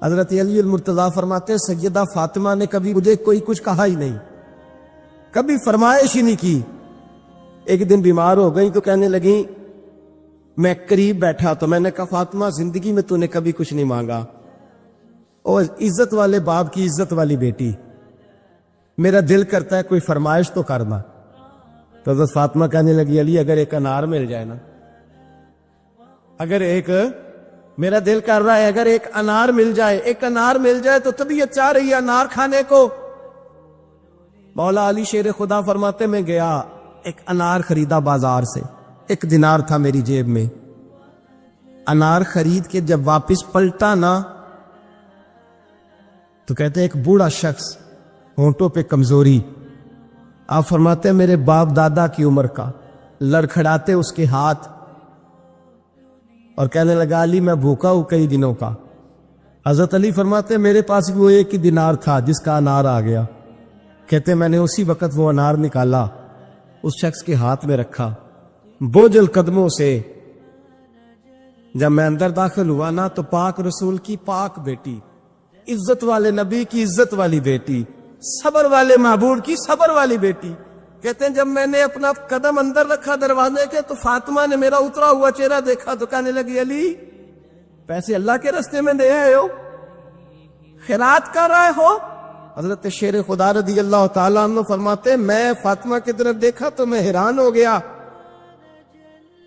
حضرت علی المرتضیٰ فرماتے ہیں سیدہ فاطمہ نے کبھی مجھے کوئی کچھ کہا ہی نہیں، کبھی فرمائش ہی نہیں کی۔ ایک دن بیمار ہو گئی تو کہنے لگی، میں قریب بیٹھا تو میں نے کہا فاطمہ زندگی میں تو نے کبھی کچھ نہیں مانگا، اور عزت والے باپ کی عزت والی بیٹی، میرا دل کرتا ہے کوئی فرمائش تو کرنا۔ تو حضرت فاطمہ کہنے لگی علی اگر ایک انار مل جائے نا، میرا دل کر رہا ہے اگر ایک انار مل جائے تو طبیعت چاہ رہی ہے انار کھانے کو۔ مولا علی شیر خدا فرماتے میں گیا، ایک انار خریدا بازار سے، 1 دینار تھا میری جیب میں، انار خرید کے جب واپس پلٹا نا تو کہتے ایک بوڑھا شخص، ہونٹوں پہ کمزوری، آپ فرماتے ہیں میرے باپ دادا کی عمر کا، لڑکھڑاتے اس کے ہاتھ، اور کہنے لگا علی میں بھوکا ہوں کئی دنوں کا۔ حضرت علی فرماتے ہیں میرے پاس بھی وہ 1 ہی دینار تھا جس کا انار آ گیا۔ کہتے میں نے اسی وقت وہ انار نکالا، اس شخص کے ہاتھ میں رکھا، بوجھل قدموں سے جب میں اندر داخل ہوا نا تو پاک رسول کی پاک بیٹی، عزت والے نبی کی عزت والی بیٹی، صبر والے معبود کی صبر والی بیٹی، کہتے ہیں جب میں نے اپنا قدم اندر رکھا دروازے کے تو فاطمہ نے میرا اترا ہوا چہرہ دیکھا تو کہنے لگی علی پیسے اللہ کے راستے میں دے آئے ہو، خیرات کر رہے ہو؟ حضرت شیر خدا رضی اللہ تعالیٰ عنہ فرماتے میں فاطمہ کی طرف دیکھا تو میں حیران ہو گیا۔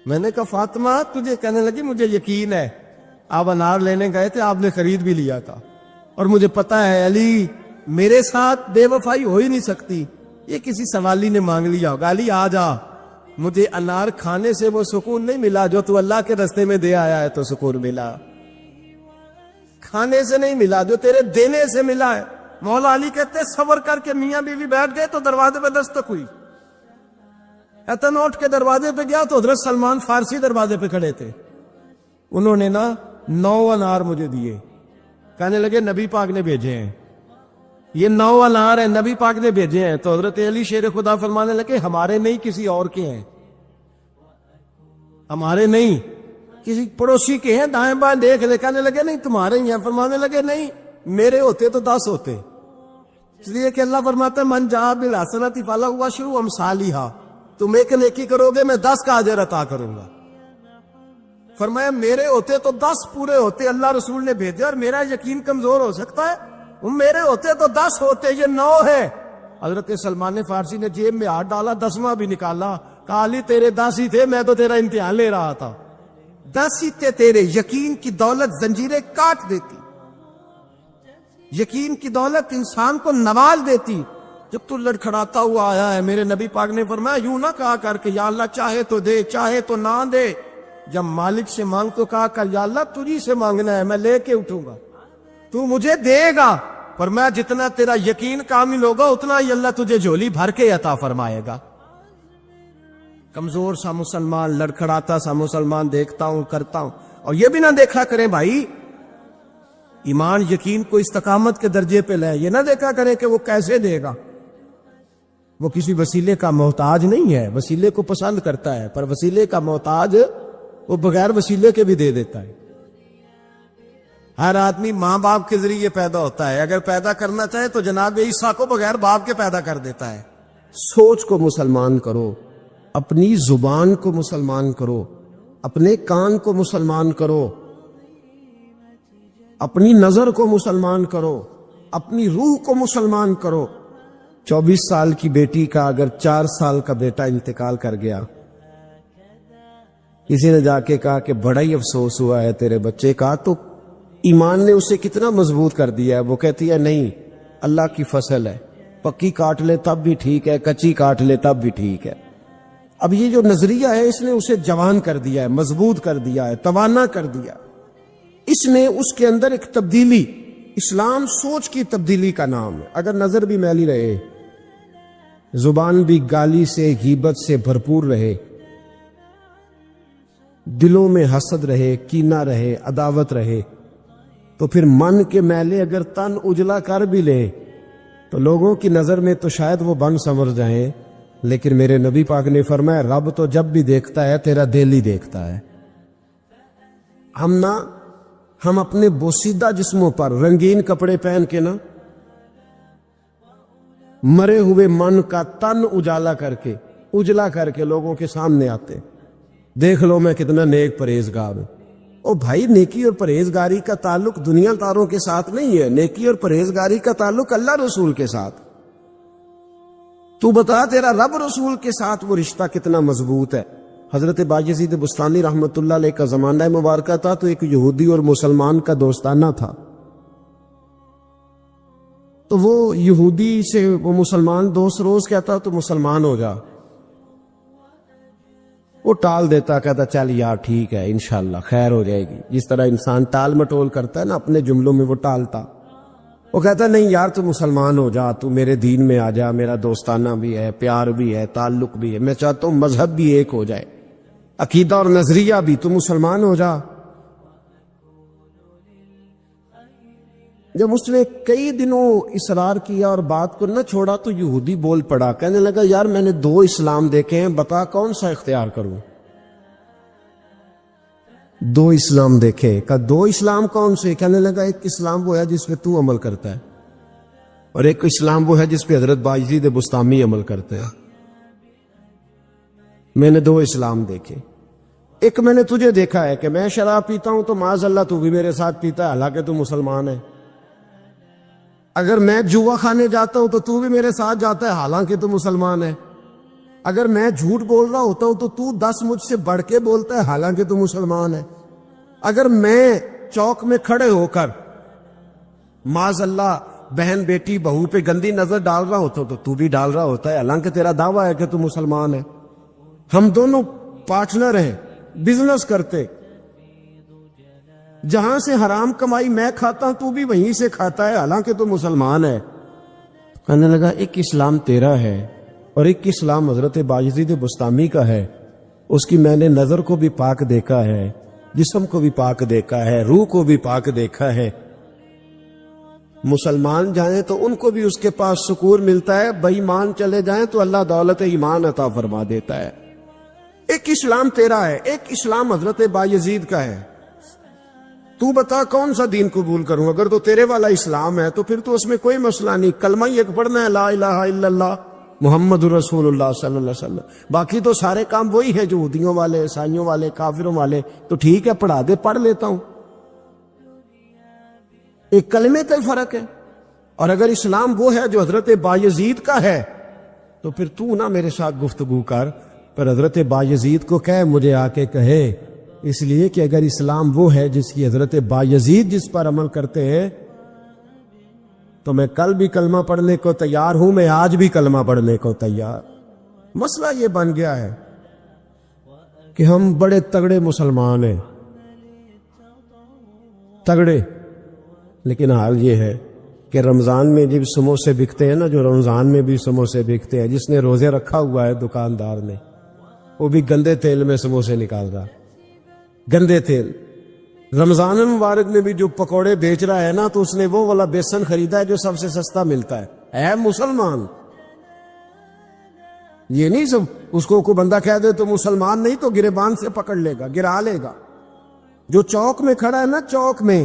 میں نے کہا فاطمہ تجھے؟ کہنے لگی مجھے یقین ہے آپ انار لینے گئے تھے، آپ نے خرید بھی لیا تھا، اور مجھے پتا ہے علی میرے ساتھ بے وفائی ہو ہی نہیں سکتی، یہ کسی سوالی نے مانگ لیا ہوگا، علی آ جا، مجھے انار کھانے سے وہ سکون نہیں ملا جو تو اللہ کے راستے میں دے آیا ہے تو سکون ملا، کھانے سے نہیں ملا جو تیرے دینے سے ملا ہے۔ مولا علی کہتے صبر کر کے میاں بیوی بیٹھ گئے تو دروازے پہ دستک ہوئی، ایتن اٹھ کے دروازے پہ گیا تو حضرت سلمان فارسی دروازے پہ کھڑے تھے، انہوں نے 9 انار مجھے دیے، کہنے لگے نبی پاک نے بھیجے ہیں، یہ 9 انار ہیں نبی پاک نے بھیجے ہیں۔ تو حضرت علی شیر خدا فرمانے لگے ہمارے نہیں کسی اور کے ہیں، ہمارے نہیں کسی پڑوسی کے ہیں، دائیں بائیں دیکھ لے، کہنے لگے نہیں تمہارے ہی ہیں، فرمانے لگے نہیں میرے ہوتے تو 10 ہوتے، اس لیے کہ اللہ فرماتا ہے من جاء بالحسنۃ فلہ عشر امثالھا، تم ایک نیکی کرو گے میں 10 کا اجر عطا کروں گا۔ فرمایا میرے ہوتے تو 10 پورے ہوتے، اللہ رسول نے بھیجا، اور میرا یقین کمزور ہو سکتا ہے، میرے ہوتے تو 10 ہوتے، یہ 9 ہے۔ حضرت سلمان فارسی نے جیب میں ہاتھ ڈالا، 10واں بھی نکالا، کہا علی تیرے 10 ہی تھے، میں تو تیرا امتحان لے رہا تھا، 10 ہی تھے تیرے، یقین کی دولت زنجیریں کاٹ دیتی۔ یقین کی دولت انسان کو نواز دیتی. جب تو لڑکھڑاتا ہوا آیا ہے، میرے نبی پاک نے فرمایا یوں نہ کہا کر کے یا اللہ چاہے تو دے چاہے تو نہ دے. جب مالک سے مانگ تو کہا کر یا اللہ تجھی سے مانگنا ہے، میں لے کے اٹھوں گا، تو مجھے دے گا. پر میں جتنا تیرا یقین کامل ہوگا اتنا ہی اللہ تجھے جھولی بھر کے عطا فرمائے گا. کمزور سا مسلمان، لڑکھڑاتا سا مسلمان دیکھتا ہوں کرتا ہوں. اور یہ بھی نہ دیکھا کریں بھائی ایمان یقین کو استقامت کے درجے پہ لے، یہ نہ دیکھا کریں کہ وہ کیسے دے گا. وہ کسی وسیلے کا محتاج نہیں ہے، وسیلے کو پسند کرتا ہے، پر وسیلے کا محتاج وہ بغیر وسیلے کے بھی دے دیتا ہے. ہر آدمی ماں باپ کے ذریعے پیدا ہوتا ہے، اگر پیدا کرنا چاہے تو جناب عیسیٰ کو بغیر باپ کے پیدا کر دیتا ہے. سوچ کو مسلمان کرو، اپنی زبان کو مسلمان کرو، اپنے کان کو مسلمان کرو، اپنی نظر کو مسلمان کرو، اپنی روح کو مسلمان کرو. 24 سال کی بیٹی کا اگر 4 سال کا بیٹا انتقال کر گیا، کسی نے جا کے کہا کہ بڑا ہی افسوس ہوا ہے تیرے بچے کا، تو ایمان نے اسے کتنا مضبوط کر دیا ہے. وہ کہتی ہے نہیں، اللہ کی فصل ہے، پکی کاٹ لے تب بھی ٹھیک ہے، کچی کاٹ لے تب بھی ٹھیک ہے. اب یہ جو نظریہ ہے اس نے اسے جوان کر دیا ہے، مضبوط کر دیا ہے، توانا کر دیا. اس نے اس کے اندر ایک تبدیلی، اسلام سوچ کی تبدیلی کا نام ہے. اگر نظر بھی میلی رہے، زبان بھی گالی سے غیبت سے بھرپور رہے، دلوں میں حسد رہے، کینہ رہے، عداوت رہے، تو پھر من کے میلے اگر تن اجلا کر بھی لے تو لوگوں کی نظر میں تو شاید وہ بن سنور جائیں، لیکن میرے نبی پاک نے فرمایا رب تو جب بھی دیکھتا ہے تیرا دل ہی دیکھتا ہے. ہم اپنے بوسیدہ جسموں پر رنگین کپڑے پہن کے نا مرے ہوئے من کا تن اجالا کر کے لوگوں کے سامنے آتے، دیکھ لو میں کتنا نیک پرہیزگار ہوں. او بھائی نیکی اور پرہیزگاری کا تعلق دنیا داروں کے ساتھ نہیں ہے، نیکی اور پرہیزگاری کا تعلق اللہ رسول کے ساتھ. تو بتا تیرا رب رسول کے ساتھ وہ رشتہ کتنا مضبوط ہے. حضرت بایزید بستانی رحمت اللہ علیہ کا زمانہ مبارکہ تھا تو ایک یہودی اور مسلمان کا دوستانہ تھا. تو وہ یہودی سے وہ مسلمان دوست روز کہتا تو مسلمان ہو جا، وہ ٹال دیتا، کہتا چل یار ٹھیک ہے انشاءاللہ خیر ہو جائے گی. جس طرح انسان ٹال مٹول کرتا ہے نا اپنے جملوں میں، وہ ٹالتا. وہ کہتا نہیں یار تو مسلمان ہو جا، تو میرے دین میں آ جا، میرا دوستانہ بھی ہے، پیار بھی ہے، تعلق بھی ہے، میں چاہتا ہوں مذہب بھی ایک ہو جائے، عقیدہ اور نظریہ بھی، تو مسلمان ہو جا. جب اس نے کئی دنوں اصرار کیا اور بات کو نہ چھوڑا تو یہودی بول پڑا، کہنے لگا یار میں نے 2 اسلام دیکھے ہیں، بتا کون سا اختیار کروں. 2 اسلام دیکھے، کہا 2 اسلام کون سے؟ کہنے لگا ایک اسلام وہ ہے جس پہ تو عمل کرتا ہے، اور ایک اسلام وہ ہے جس پہ حضرت بایزید بستامی عمل کرتے ہیں. میں نے 2 اسلام دیکھے. ایک میں نے تجھے دیکھا ہے کہ میں شراب پیتا ہوں تو معاذ اللہ تو بھی میرے ساتھ پیتا ہے، حالانکہ تو مسلمان ہے. اگر میں جوا کھانے جاتا ہوں تو بھی میرے ساتھ جاتا ہے، حالانکہ تو مسلمان ہے. اگر میں جھوٹ بول رہا ہوتا ہوں تو 10 مجھ سے بڑھ کے بولتا ہے، حالانکہ تو مسلمان ہے. اگر میں چوک میں کھڑے ہو کر معاذ اللہ بہن بیٹی بہو پہ گندی نظر ڈال رہا ہوتا ہوں تو بھی ڈال رہا ہوتا ہے، حالانکہ تیرا دعویٰ ہے کہ تو مسلمان ہے. ہم دونوں پارٹنر ہیں، بزنس کرتے، جہاں سے حرام کمائی میں کھاتا ہوں تو بھی وہیں سے کھاتا ہے، حالانکہ تو مسلمان ہے. کہنے لگا ایک اسلام تیرا ہے اور ایک اسلام حضرت بایزید بستامی کا ہے. اس کی میں نے نظر کو بھی پاک دیکھا ہے، جسم کو بھی پاک دیکھا ہے، روح کو بھی پاک دیکھا ہے. مسلمان جائیں تو ان کو بھی اس کے پاس سکون ملتا ہے، بے ایمان چلے جائیں تو اللہ دولت ایمان عطا فرما دیتا ہے. ایک اسلام تیرا ہے، ایک اسلام حضرت بایزید کا ہے. تو بتا کون سا دین قبول کروں؟ اگر تو تیرے والا اسلام ہے تو پھر تو اس میں کوئی مسئلہ نہیں، کلمہ ہی ایک پڑھنا ہے، لا الہ الا اللہ محمد رسول اللہ صلی اللہ علیہ وسلم. باقی تو سارے کام وہی ہیں جو یہودیوں والے، عیسائیوں والے، کافروں والے. تو ٹھیک ہے پڑھا دے، پڑھ لیتا ہوں. ایک کلمے کا فرق ہے. اور اگر اسلام وہ ہے جو حضرت بایزید کا ہے تو پھر تو نہ میرے ساتھ گفتگو کر، پر حضرت بایزید کو کہے مجھے آ کے کہے، اس لیے کہ اگر اسلام وہ ہے جس کی حضرت بایزید جس پر عمل کرتے ہیں تو میں کل بھی کلمہ پڑھنے کو تیار ہوں، میں آج بھی کلمہ پڑھنے کو تیار۔ مسئلہ یہ بن گیا ہے کہ ہم بڑے تگڑے مسلمان ہیں، تگڑے، لیکن حال یہ ہے کہ رمضان میں جب سموسے بکتے ہیں نا، جو رمضان میں بھی سموسے بکتے ہیں، جس نے روزے رکھا ہوا ہے دکاندار نے، وہ بھی گندے تیل میں سموسے نکال رہا، گندے تیل۔ رمضان المبارک میں بھی جو پکوڑے بیچ رہا ہے نا، تو اس نے وہ والا بیسن خریدا ہے جو سب سے سستا ملتا ہے۔ اے مسلمان، یہ نہیں سب اس کو کوئی بندہ کہہ دے تو مسلمان نہیں، تو گریبان سے پکڑ لے گا، گرا لے گا۔ جو چوک میں کھڑا ہے نا، چوک میں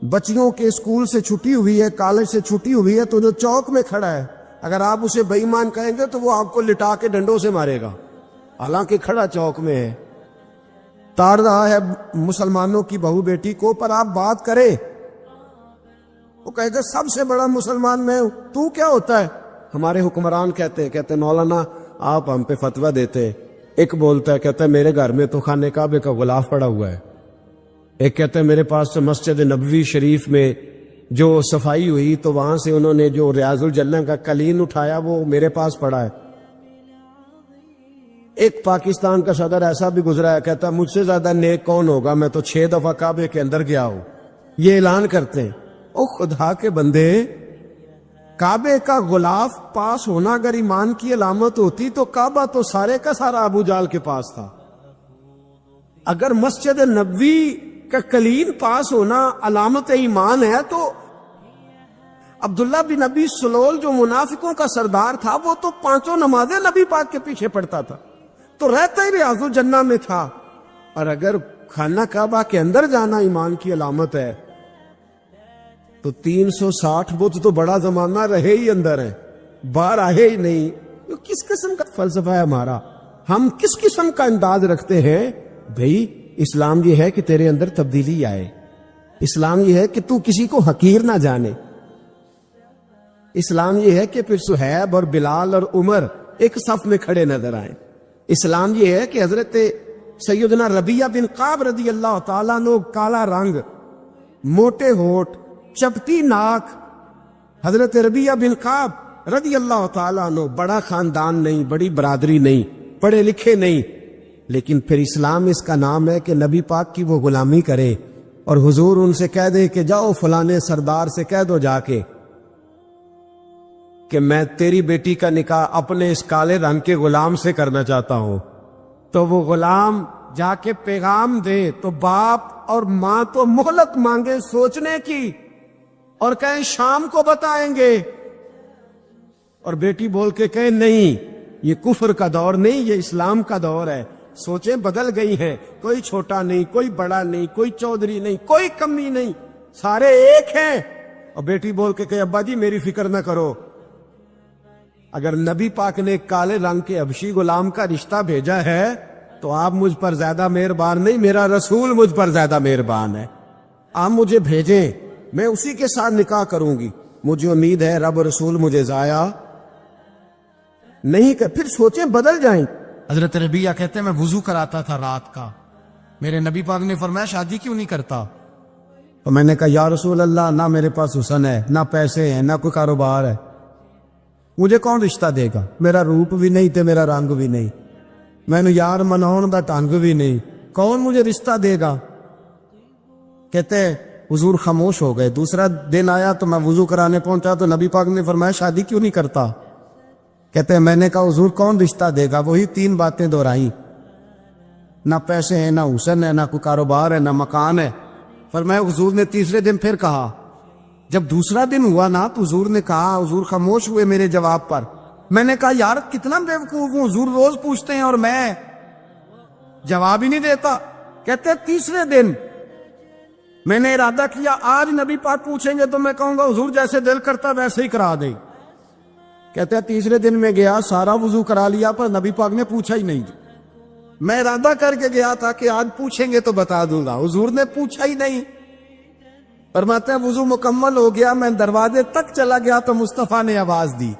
بچیوں کے اسکول سے چھٹی ہوئی ہے، کالج سے چھٹی ہوئی ہے، تو جو چوک میں کھڑا ہے، اگر آپ اسے بے ایمان کہیں گے تو وہ آپ کو لٹا کے ڈنڈوں سے مارے گا، حالانکہ کھڑا چوک میں ہے، تاڑ رہا ہے مسلمانوں کی بہو بیٹی کو۔ پر آپ بات کرے، وہ کہے گا سب سے بڑا مسلمان میں ہوں، تو کیا ہوتا ہے؟ ہمارے حکمران کہتے مولانا آپ ہم پہ فتویٰ دیتے۔ ایک بولتا ہے، کہتا ہے میرے گھر میں تو خانہ کعبے کا غلاف پڑا ہوا ہے۔ ایک کہتا ہے میرے پاس تو مسجد نبوی شریف میں جو صفائی ہوئی تو وہاں سے انہوں نے جو ریاض الجنہ کا قلین اٹھایا وہ میرے پاس پڑا ہے۔ ایک پاکستان کا صدر ایسا بھی گزرا ہے، کہتا ہے مجھ سے زیادہ نیک کون ہوگا، میں تو 6 دفعہ کعبے کے اندر گیا ہوں۔ یہ اعلان کرتے ہیں۔ او خدا کے بندے، کعبے کا غلاف پاس ہونا اگر ایمان کی علامت ہوتی تو کعبہ تو سارے کا سارا ابو جال کے پاس تھا۔ اگر مسجد نبوی کا قلین پاس ہونا علامت ایمان ہے تو عبداللہ بن ابی سلول جو منافقوں کا سردار تھا، وہ تو 5 نمازیں نبی پاک کے پیچھے پڑھتا تھا، تو رہتا ہی ریاض الجنہ میں تھا۔ اور اگر خانہ کعبہ کے اندر جانا ایمان کی علامت ہے تو 360 بت تو بڑا زمانہ رہے ہی اندر ہیں، باہر آئے ہی نہیں۔ تو کس قسم کا فلسفہ ہے ہمارا؟ ہم کس قسم کا انداز رکھتے ہیں؟ بھئی اسلام یہ ہے کہ تیرے اندر تبدیلی آئے، اسلام یہ ہے کہ تو کسی کو حقیر نہ جانے، اسلام یہ ہے کہ پھر صہیب اور بلال اور عمر ایک صف میں کھڑے نظر آئیں، اسلام یہ ہے کہ حضرت سیدنا ربیہ بن قعب رضی اللہ تعالیٰ عنہ، کالا رنگ، موٹے ہونٹ، چپٹی ناک، حضرت ربیہ بن قعب رضی اللہ تعالیٰ عنہ، بڑا خاندان نہیں، بڑی برادری نہیں، پڑھے لکھے نہیں، لیکن پھر اسلام اس کا نام ہے کہ نبی پاک کی وہ غلامی کرے، اور حضور ان سے کہہ دے کہ جاؤ فلانے سردار سے کہہ دو جا کے کہ میں تیری بیٹی کا نکاح اپنے اس کالے رنگ کے غلام سے کرنا چاہتا ہوں، تو وہ غلام جا کے پیغام دے، تو باپ اور ماں تو مہلت مانگے سوچنے کی اور کہیں شام کو بتائیں گے، اور بیٹی بول کے کہیں نہیں یہ کفر کا دور نہیں، یہ اسلام کا دور ہے۔ سوچیں بدل گئی ہیں، کوئی چھوٹا نہیں، کوئی بڑا نہیں، کوئی چودھری نہیں، کوئی کمی نہیں، سارے ایک ہیں۔ اور بیٹی بول کے کہے ابا جی میری فکر نہ کرو، اگر نبی پاک نے کالے رنگ کے حبشی غلام کا رشتہ بھیجا ہے تو آپ مجھ پر زیادہ مہربان نہیں، میرا رسول مجھ پر زیادہ مہربان ہے، آپ مجھے بھیجیں، میں اسی کے ساتھ نکاح کروں گی، مجھے امید ہے رب رسول مجھے ضائع نہیں کر۔ پھر سوچیں بدل جائیں۔ حضرت ربیہ کہتے ہیں میں وضو کراتا تھا رات کا، میرے نبی پاک نے فرمایا شادی کیوں نہیں کرتا؟ تو میں نے کہا یا رسول اللہ، نہ میرے پاس حسن ہے، نہ پیسے ہیں، نہ کوئی کاروبار ہے، مجھے کون رشتہ دے گا؟ میرا روپ بھی نہیں تے میرا رنگ بھی نہیں، میں نے یار مناؤن دا ٹنگ بھی نہیں، کون مجھے رشتہ دے گا؟ کہتے حضور خاموش ہو گئے۔ دوسرا دن آیا تو میں وضو کرانے پہنچا تو نبی پاک نے فرمایا شادی کیوں نہیں کرتا؟ کہتے ہیں میں نے کہا حضور کون رشتہ دے گا؟ وہی 3 باتیں دہرائیں، نہ پیسے ہیں، نہ حسن ہے، نہ کوئی کاروبار ہے، نہ مکان ہے۔ فرمایا حضور نے تیسرے دن پھر کہا، جب دوسرا دن ہوا نا تو حضور نے کہا، حضور خاموش ہوئے میرے جواب پر۔ میں نے کہا یار کتنا بیوقوف ہوں، حضور روز پوچھتے ہیں اور میں جواب ہی نہیں دیتا۔ کہتے ہیں تیسرے دن میں نے ارادہ کیا آج نبی پاک پوچھیں گے تو میں کہوں گا حضور جیسے دل کرتا ویسے ہی کرا دیں۔ کہتے ہیں تیسرے دن میں گیا، سارا وضو کرا لیا، پر نبی پاک نے پوچھا ہی نہیں۔ میں ارادہ کر کے گیا تھا کہ آج پوچھیں گے تو بتا دوں گا، حضور نے پوچھا ہی نہیں۔ فرماتے ہیں وضو مکمل ہو گیا، میں دروازے تک چلا گیا تو مصطفیٰ نے آواز دی،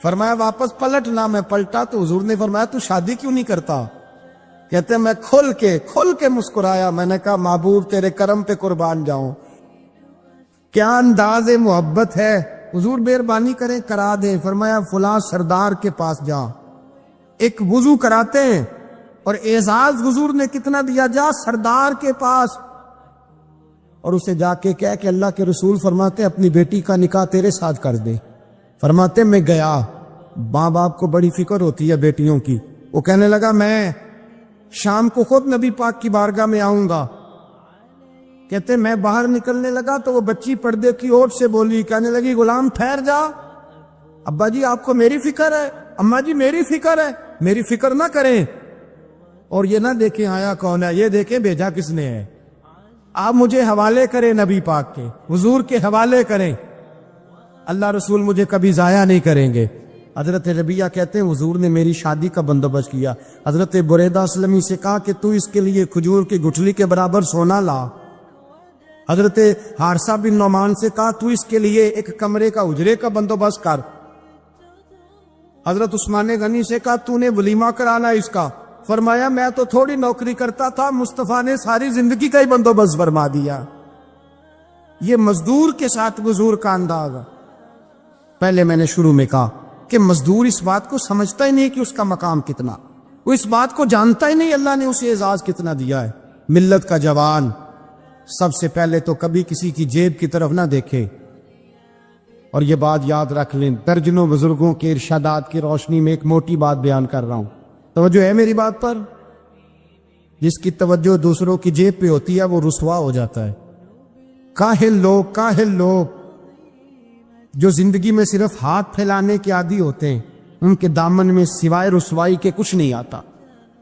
فرمایا واپس پلٹنا۔ میں پلٹا تو حضور نے فرمایا تو شادی کیوں نہیں کرتا؟ کہتے ہیں میں کھل کے مسکرایا، میں نے کہا معبود تیرے کرم پہ قربان جاؤں، کیا انداز محبت ہے. حضور مہربانی کریں کرا دیں. فرمایا فلاں سردار کے پاس جا, ایک وضو کراتے ہیں, اور اعزاز حضور نے کتنا دیا, جا سردار کے پاس اور اسے جا کے کہہ کہ اللہ کے رسول فرماتے اپنی بیٹی کا نکاح تیرے ساتھ کر دے. فرماتے میں گیا. ماں باپ کو بڑی فکر ہوتی ہے بیٹیوں کی. وہ کہنے لگا میں شام کو خود نبی پاک کی بارگاہ میں آؤں گا. کہتے میں باہر نکلنے لگا تو وہ بچی پردے کی اوٹ سے بولی, کہنے لگی غلام ٹھہر جا, ابا جی آپ کو میری فکر ہے, اماں جی میری فکر ہے, میری فکر نہ کریں, اور یہ نہ دیکھیں آیا کون ہے, یہ دیکھیں بھیجا کس نے ہے. آپ مجھے حوالے کریں نبی پاک کے, حضور کے حوالے کریں, اللہ رسول مجھے کبھی ضائع نہیں کریں گے. حضرت ربیہ کہتے ہیں حضور نے میری شادی کا بندوبست کیا. حضرت بریدہ اسلمی سے کہا کہ تو اس کے لیے کھجور کی گٹھلی کے برابر سونا لا. حضرت حارثہ بن نعمان سے کہا تو اس کے لیے ایک کمرے کا اجرے کا بندوبست کر. حضرت عثمان غنی سے کہا تو نے ولیمہ کرانا اس کا. فرمایا میں تو تھوڑی نوکری کرتا تھا, مصطفیٰ نے ساری زندگی کا ہی بندوبست فرما دیا. یہ مزدور کے ساتھ حضور کا انداز. پہلے میں نے شروع میں کہا کہ مزدور اس بات کو سمجھتا ہی نہیں کہ اس کا مقام کتنا, وہ اس بات کو جانتا ہی نہیں اللہ نے اسے اعزاز کتنا دیا ہے. ملت کا جوان سب سے پہلے تو کبھی کسی کی جیب کی طرف نہ دیکھے. اور یہ بات یاد رکھ لیں, درجنوں بزرگوں کے ارشادات کی روشنی میں ایک موٹی بات بیان کر رہا ہوں, توجہ ہے میری بات پر. جس کی توجہ دوسروں کی جیب پہ ہوتی ہے وہ رسوا ہو جاتا ہے. کاہل لوگ جو زندگی میں صرف ہاتھ پھیلانے کے عادی ہوتے ہیں, ان کے دامن میں سوائے رسوائی کے کچھ نہیں آتا,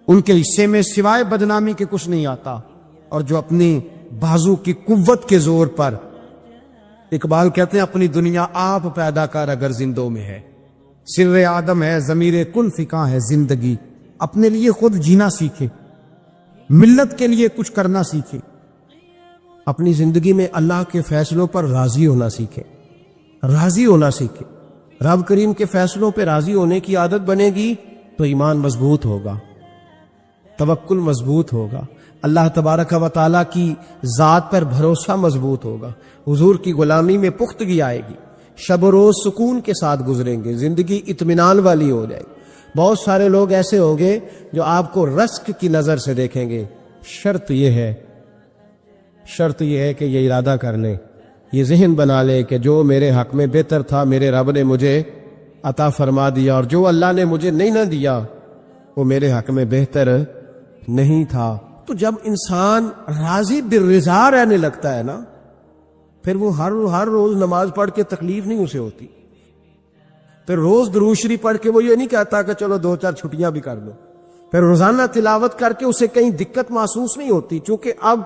ان کے حصے میں سوائے بدنامی کے کچھ نہیں آتا. اور جو اپنی بازو کی قوت کے زور پر, اقبال کہتے ہیں اپنی دنیا آپ پیدا کر اگر زندوں میں ہے, سر آدم ہے ضمیر کل فقاں ہے زندگی. اپنے لیے خود جینا سیکھے, ملت کے لیے کچھ کرنا سیکھے, اپنی زندگی میں اللہ کے فیصلوں پر راضی ہونا سیکھے, راضی ہونا سیکھے. رب کریم کے فیصلوں پہ راضی ہونے کی عادت بنے گی تو ایمان مضبوط ہوگا, توکل مضبوط ہوگا, اللہ تبارک و تعالیٰ کی ذات پر بھروسہ مضبوط ہوگا, حضور کی غلامی میں پختگی آئے گی, شب و روز سکون کے ساتھ گزریں گے, زندگی اطمینان والی ہو جائے گی. بہت سارے لوگ ایسے ہوں گے جو آپ کو رزق کی نظر سے دیکھیں گے. شرط یہ ہے کہ یہ ارادہ کر لیں, یہ ذہن بنا لیں کہ جو میرے حق میں بہتر تھا میرے رب نے مجھے عطا فرما دیا, اور جو اللہ نے مجھے نہیں نہ دیا وہ میرے حق میں بہتر نہیں تھا. تو جب انسان راضی بالرضا رہنے لگتا ہے نا, پھر وہ ہر روز نماز پڑھ کے تکلیف نہیں اسے ہوتی, پھر روز درود شریف پڑھ کے وہ یہ نہیں کہتا کہ چلو 2-4 چھٹیاں بھی کر دو, پھر روزانہ تلاوت کر کے اسے کہیں دقت محسوس نہیں ہوتی, چونکہ اب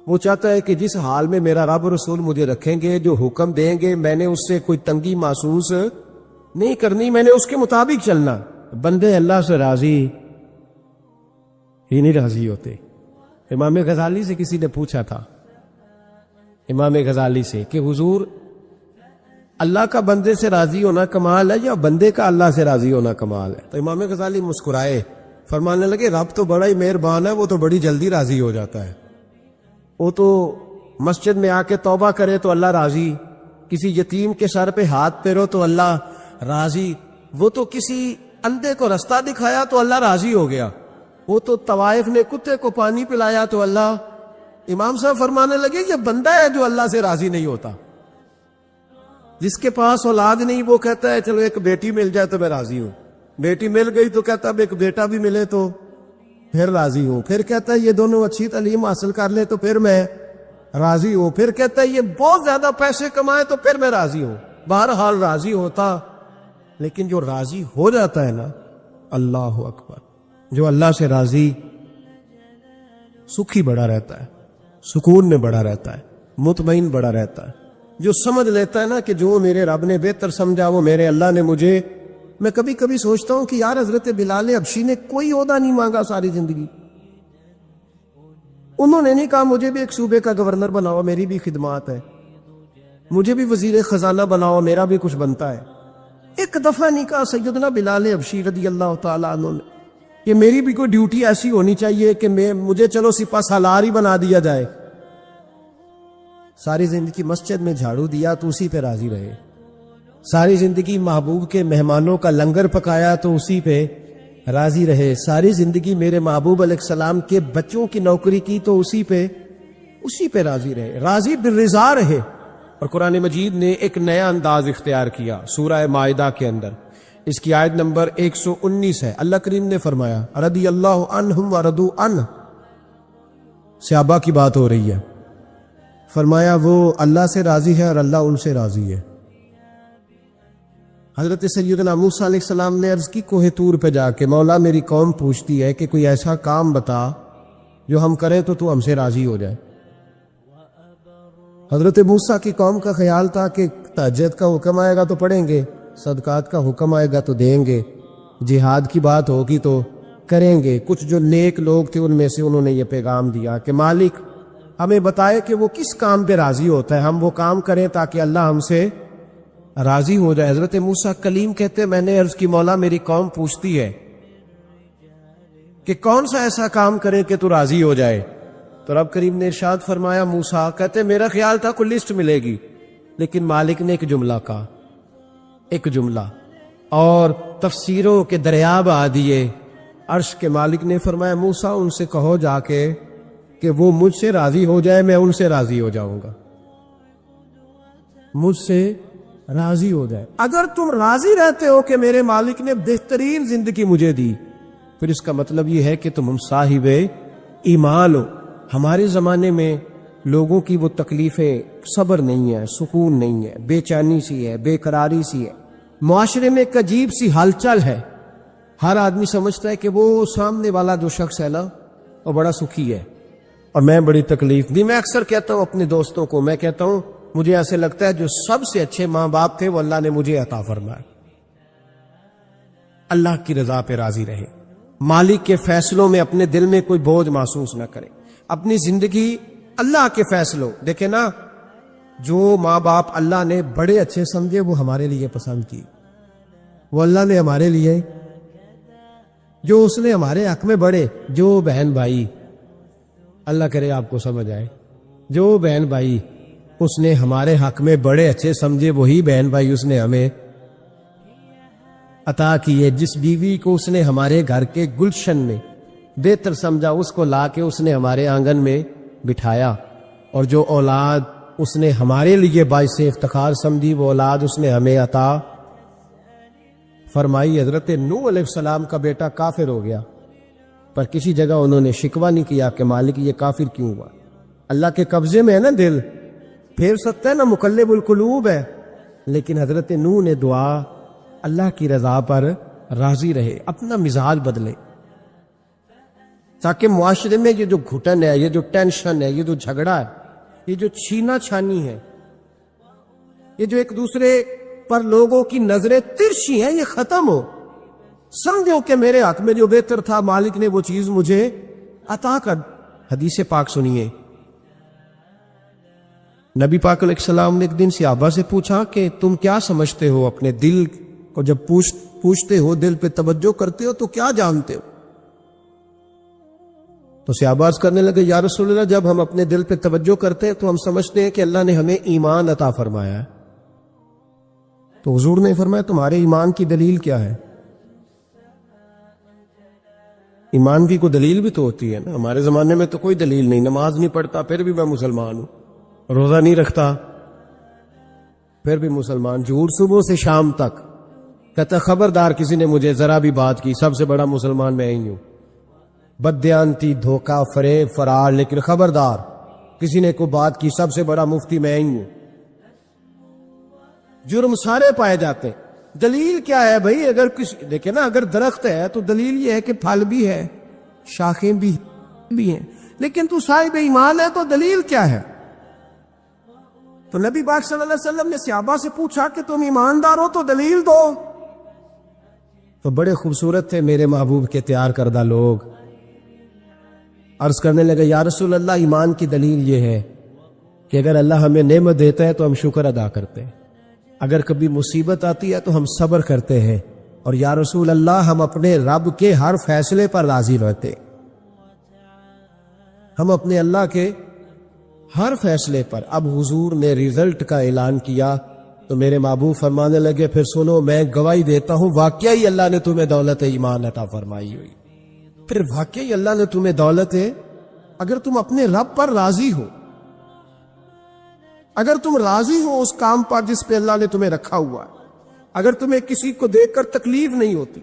وہ چاہتا ہے کہ جس حال میں میرا رب رسول مجھے رکھیں گے, جو حکم دیں گے, میں نے اس سے کوئی تنگی محسوس نہیں کرنی, میں نے اس کے مطابق چلنا. بندے اللہ سے راضی ہی نہیں راضی ہوتے. امام غزالی سے کسی نے پوچھا تھا, امام غزالی سے, کہ حضور اللہ کا بندے سے راضی ہونا کمال ہے یا بندے کا اللہ سے راضی ہونا کمال ہے؟ تو امام غزالی مسکرائے, فرمانے لگے رب تو بڑا ہی مہربان ہے, وہ تو بڑی جلدی راضی ہو جاتا ہے. وہ تو مسجد میں آ کے توبہ کرے تو اللہ راضی, کسی یتیم کے سر پہ ہاتھ پھیرو تو اللہ راضی, وہ تو کسی اندھے کو رستہ دکھایا تو اللہ راضی ہو گیا, وہ تو طوائف نے کتے کو پانی پلایا تو اللہ. امام صاحب فرمانے لگے یہ بندہ ہے جو اللہ سے راضی نہیں ہوتا. جس کے پاس اولاد نہیں وہ کہتا ہے چلو ایک بیٹی مل جائے تو میں راضی ہوں, بیٹی مل گئی تو کہتا ہے ایک بیٹا بھی ملے تو پھر راضی ہوں, پھر کہتا ہے یہ دونوں اچھی تعلیم حاصل کر لے تو پھر میں راضی ہوں, پھر کہتا ہے یہ بہت زیادہ پیسے کمائے تو پھر میں راضی ہوں. بہرحال راضی ہوتا, لیکن جو راضی ہو جاتا ہے نا, اللہ اکبر, جو اللہ سے راضی, سکھی بڑا رہتا ہے, سکون میں بڑا رہتا ہے, مطمئن بڑا رہتا ہے. جو سمجھ لیتا ہے نا کہ جو میرے رب نے بہتر سمجھا وہ میرے اللہ نے مجھے. میں کبھی کبھی سوچتا ہوں کہ یار حضرت بلال حبشی نے کوئی عہدہ نہیں مانگا ساری زندگی, انہوں نے نہیں کہا مجھے بھی ایک صوبے کا گورنر بناؤ میری بھی خدمات ہے, مجھے بھی وزیر خزانہ بناؤ میرا بھی کچھ بنتا ہے. ایک دفعہ نہیں کہا سیدنا بلال حبشی رضی اللہ تعالیٰ عنہ نے کہ میری بھی کوئی ڈیوٹی ایسی ہونی چاہیے کہ مجھے چلو سپہ سالار ہی بنا دیا جائے. ساری زندگی مسجد میں جھاڑو دیا تو اسی پہ راضی رہے، ساری زندگی محبوب کے مہمانوں کا لنگر پکایا تو اسی پہ راضی رہے، ساری زندگی میرے محبوب علیہ السلام کے بچوں کی نوکری کی تو اسی پہ راضی رہے، راضی بالرضا رہے۔ اور قرآن مجید نے ایک نیا انداز اختیار کیا سورہ مائدہ کے اندر، اس کی آیت نمبر 119 ہے۔ اللہ کریم نے فرمایا رضی اللہ عنہم ورضوا عنہ، صحابہ کی بات ہو رہی ہے، فرمایا وہ اللہ سے راضی ہے اور اللہ ان سے راضی ہے۔ حضرت سیدنا موسیٰ علیہ السلام نے عرض کی کوہ طور پہ جا کے، مولا میری قوم پوچھتی ہے کہ کوئی ایسا کام بتا جو ہم کریں تو ہم سے راضی ہو جائے۔ حضرت موسیٰ کی قوم کا خیال تھا کہ تہجد کا حکم آئے گا تو پڑھیں گے، صدقات کا حکم آئے گا تو دیں گے، جہاد کی بات ہوگی تو کریں گے۔ کچھ جو نیک لوگ تھے ان میں سے انہوں نے یہ پیغام دیا کہ مالک ہمیں بتائے کہ وہ کس کام پہ راضی ہوتا ہے، ہم وہ کام کریں تاکہ اللہ ہم سے راضی ہو جائے۔ حضرت موسیٰ کلیم کہتے میں نے عرض کی مولا میری قوم پوچھتی ہے کہ کون سا ایسا کام کریں کہ تو راضی ہو جائے، تو رب کریم نے ارشاد فرمایا موسیٰ کہتے میرا خیال تھا کوئی لسٹ ملے گی، لیکن مالک نے ایک جملہ کہا، ایک جملہ، اور تفسیروں کے دریا بہا دیے۔ عرش کے مالک نے فرمایا موسیٰ ان سے کہو جا کے کہ وہ مجھ سے راضی ہو جائے، میں ان سے راضی ہو جاؤں گا، مجھ سے راضی ہو جائے۔ اگر تم راضی رہتے ہو کہ میرے مالک نے بہترین زندگی مجھے دی، پھر اس کا مطلب یہ ہے کہ تم صاحب ایمان ہو۔ ہمارے زمانے میں لوگوں کی وہ تکلیفیں، صبر نہیں ہے، سکون نہیں ہے، بے چینی سی ہے، بے قراری سی ہے، معاشرے میں ایک عجیب سی ہلچل ہے۔ ہر آدمی سمجھتا ہے کہ وہ سامنے والا جو شخص ہے نا وہ بڑا سکھی ہے اور میں بڑی تکلیف دی۔ میں اکثر کہتا ہوں اپنے دوستوں کو، میں کہتا ہوں مجھے ایسے لگتا ہے جو سب سے اچھے ماں باپ تھے وہ اللہ نے مجھے عطا فرمایا۔ اللہ کی رضا پہ راضی رہے، مالک کے فیصلوں میں اپنے دل میں کوئی بوجھ محسوس نہ کرے، اپنی زندگی اللہ کے فیصلوں۔ دیکھیں نا، جو ماں باپ اللہ نے بڑے اچھے سمجھے وہ ہمارے لیے پسند کی، وہ اللہ نے ہمارے لیے، جو اس نے ہمارے حق میں بڑے، جو بہن بھائی، اللہ کرے آپ کو سمجھ آئے، جو بہن بھائی اس نے ہمارے حق میں بڑے اچھے سمجھے وہی بہن بھائی اس نے ہمیں عطا کیے۔ جس بیوی کو اس نے ہمارے گھر کے گلشن میں بہتر سمجھا اس کو لا کے اس نے ہمارے آنگن میں بٹھایا، اور جو اولاد اس نے ہمارے لیے باعث افتخار سمجھی وہ اولاد اس نے ہمیں عطا فرمائی۔ حضرت نوح علیہ السلام کا بیٹا کافر ہو گیا، پر کسی جگہ انہوں نے شکوہ نہیں کیا کہ مالک یہ کافر کیوں ہوا۔ اللہ کے قبضے میں ہے نا دل، پھیر سکتا ہے نا، مقلب القلوب ہے، لیکن حضرت نوح نے دعا اللہ کی رضا پر راضی رہے، اپنا مزاج بدلے، تاکہ معاشرے میں یہ جو گھٹن ہے، یہ جو ٹینشن ہے، یہ جو جھگڑا ہے، یہ جو چھینا چھانی ہے، یہ جو ایک دوسرے پر لوگوں کی نظریں ترشی ہیں، یہ ختم ہو۔ سمجھو کہ میرے حق میں جو بہتر تھا مالک نے وہ چیز مجھے عطا کر۔ حدیث پاک سنیے، نبی پاک علیہ السلام نے ایک دن صحابہ سے پوچھا کہ تم کیا سمجھتے ہو، اپنے دل کو جب پوچھتے ہو، دل پہ توجہ کرتے ہو تو کیا جانتے ہو؟ تو صحابہ عرض کرنے لگے یا رسول اللہ جب ہم اپنے دل پہ توجہ کرتے ہیں تو ہم سمجھتے ہیں کہ اللہ نے ہمیں ایمان عطا فرمایا ہے۔ تو حضور نے فرمایا تمہارے ایمان کی دلیل کیا ہے؟ ایمان کی کوئی دلیل بھی تو ہوتی ہے نا۔ ہمارے زمانے میں تو کوئی دلیل نہیں، نماز نہیں پڑھتا پھر بھی میں مسلمان ہوں، روزہ نہیں رکھتا پھر بھی مسلمان، جھوٹ صبح سے شام تک، کہتا خبردار کسی نے مجھے ذرا بھی بات کی سب سے بڑا مسلمان میں ہی ہوں، بددیانتی، دھوکہ، فریب، فرار، لیکن خبردار کسی نے کوئی بات کی سب سے بڑا مفتی میں ہی ہوں۔ جرم سارے پائے جاتے ہیں، دلیل کیا ہے بھائی؟ اگر کسی دیکھیں نا، اگر درخت ہے تو دلیل یہ ہے کہ پھل بھی ہے، شاخیں بھی ہیں، لیکن تو صاحب ایمان ہے تو دلیل کیا ہے؟ تو نبی پاک صلی اللہ علیہ وسلم نے صحابہ سے پوچھا کہ تم ایماندار ہو تو دلیل دو۔ تو بڑے خوبصورت تھے میرے محبوب کے تیار کردہ لوگ، عرض کرنے لگے یا رسول اللہ ایمان کی دلیل یہ ہے کہ اگر اللہ ہمیں نعمت دیتا ہے تو ہم شکر ادا کرتے ہیں، اگر کبھی مصیبت آتی ہے تو ہم صبر کرتے ہیں، اور یا رسول اللہ ہم اپنے رب کے ہر فیصلے پر راضی رہتے، ہم اپنے اللہ کے ہر فیصلے پر اب حضور نے رزلٹ کا اعلان کیا تو میرے محبوب فرمانے لگے پھر سنو میں گواہی دیتا ہوں واقعی اللہ نے تمہیں دولت ایمان عطا فرمائی ہوئی. پھر واقعی اللہ نے تمہیں دولت ہے. اگر تم اپنے رب پر راضی ہو، اگر تم راضی ہو اس کام پر جس پہ اللہ نے تمہیں رکھا ہوا ہے، اگر تمہیں کسی کو دیکھ کر تکلیف نہیں ہوتی،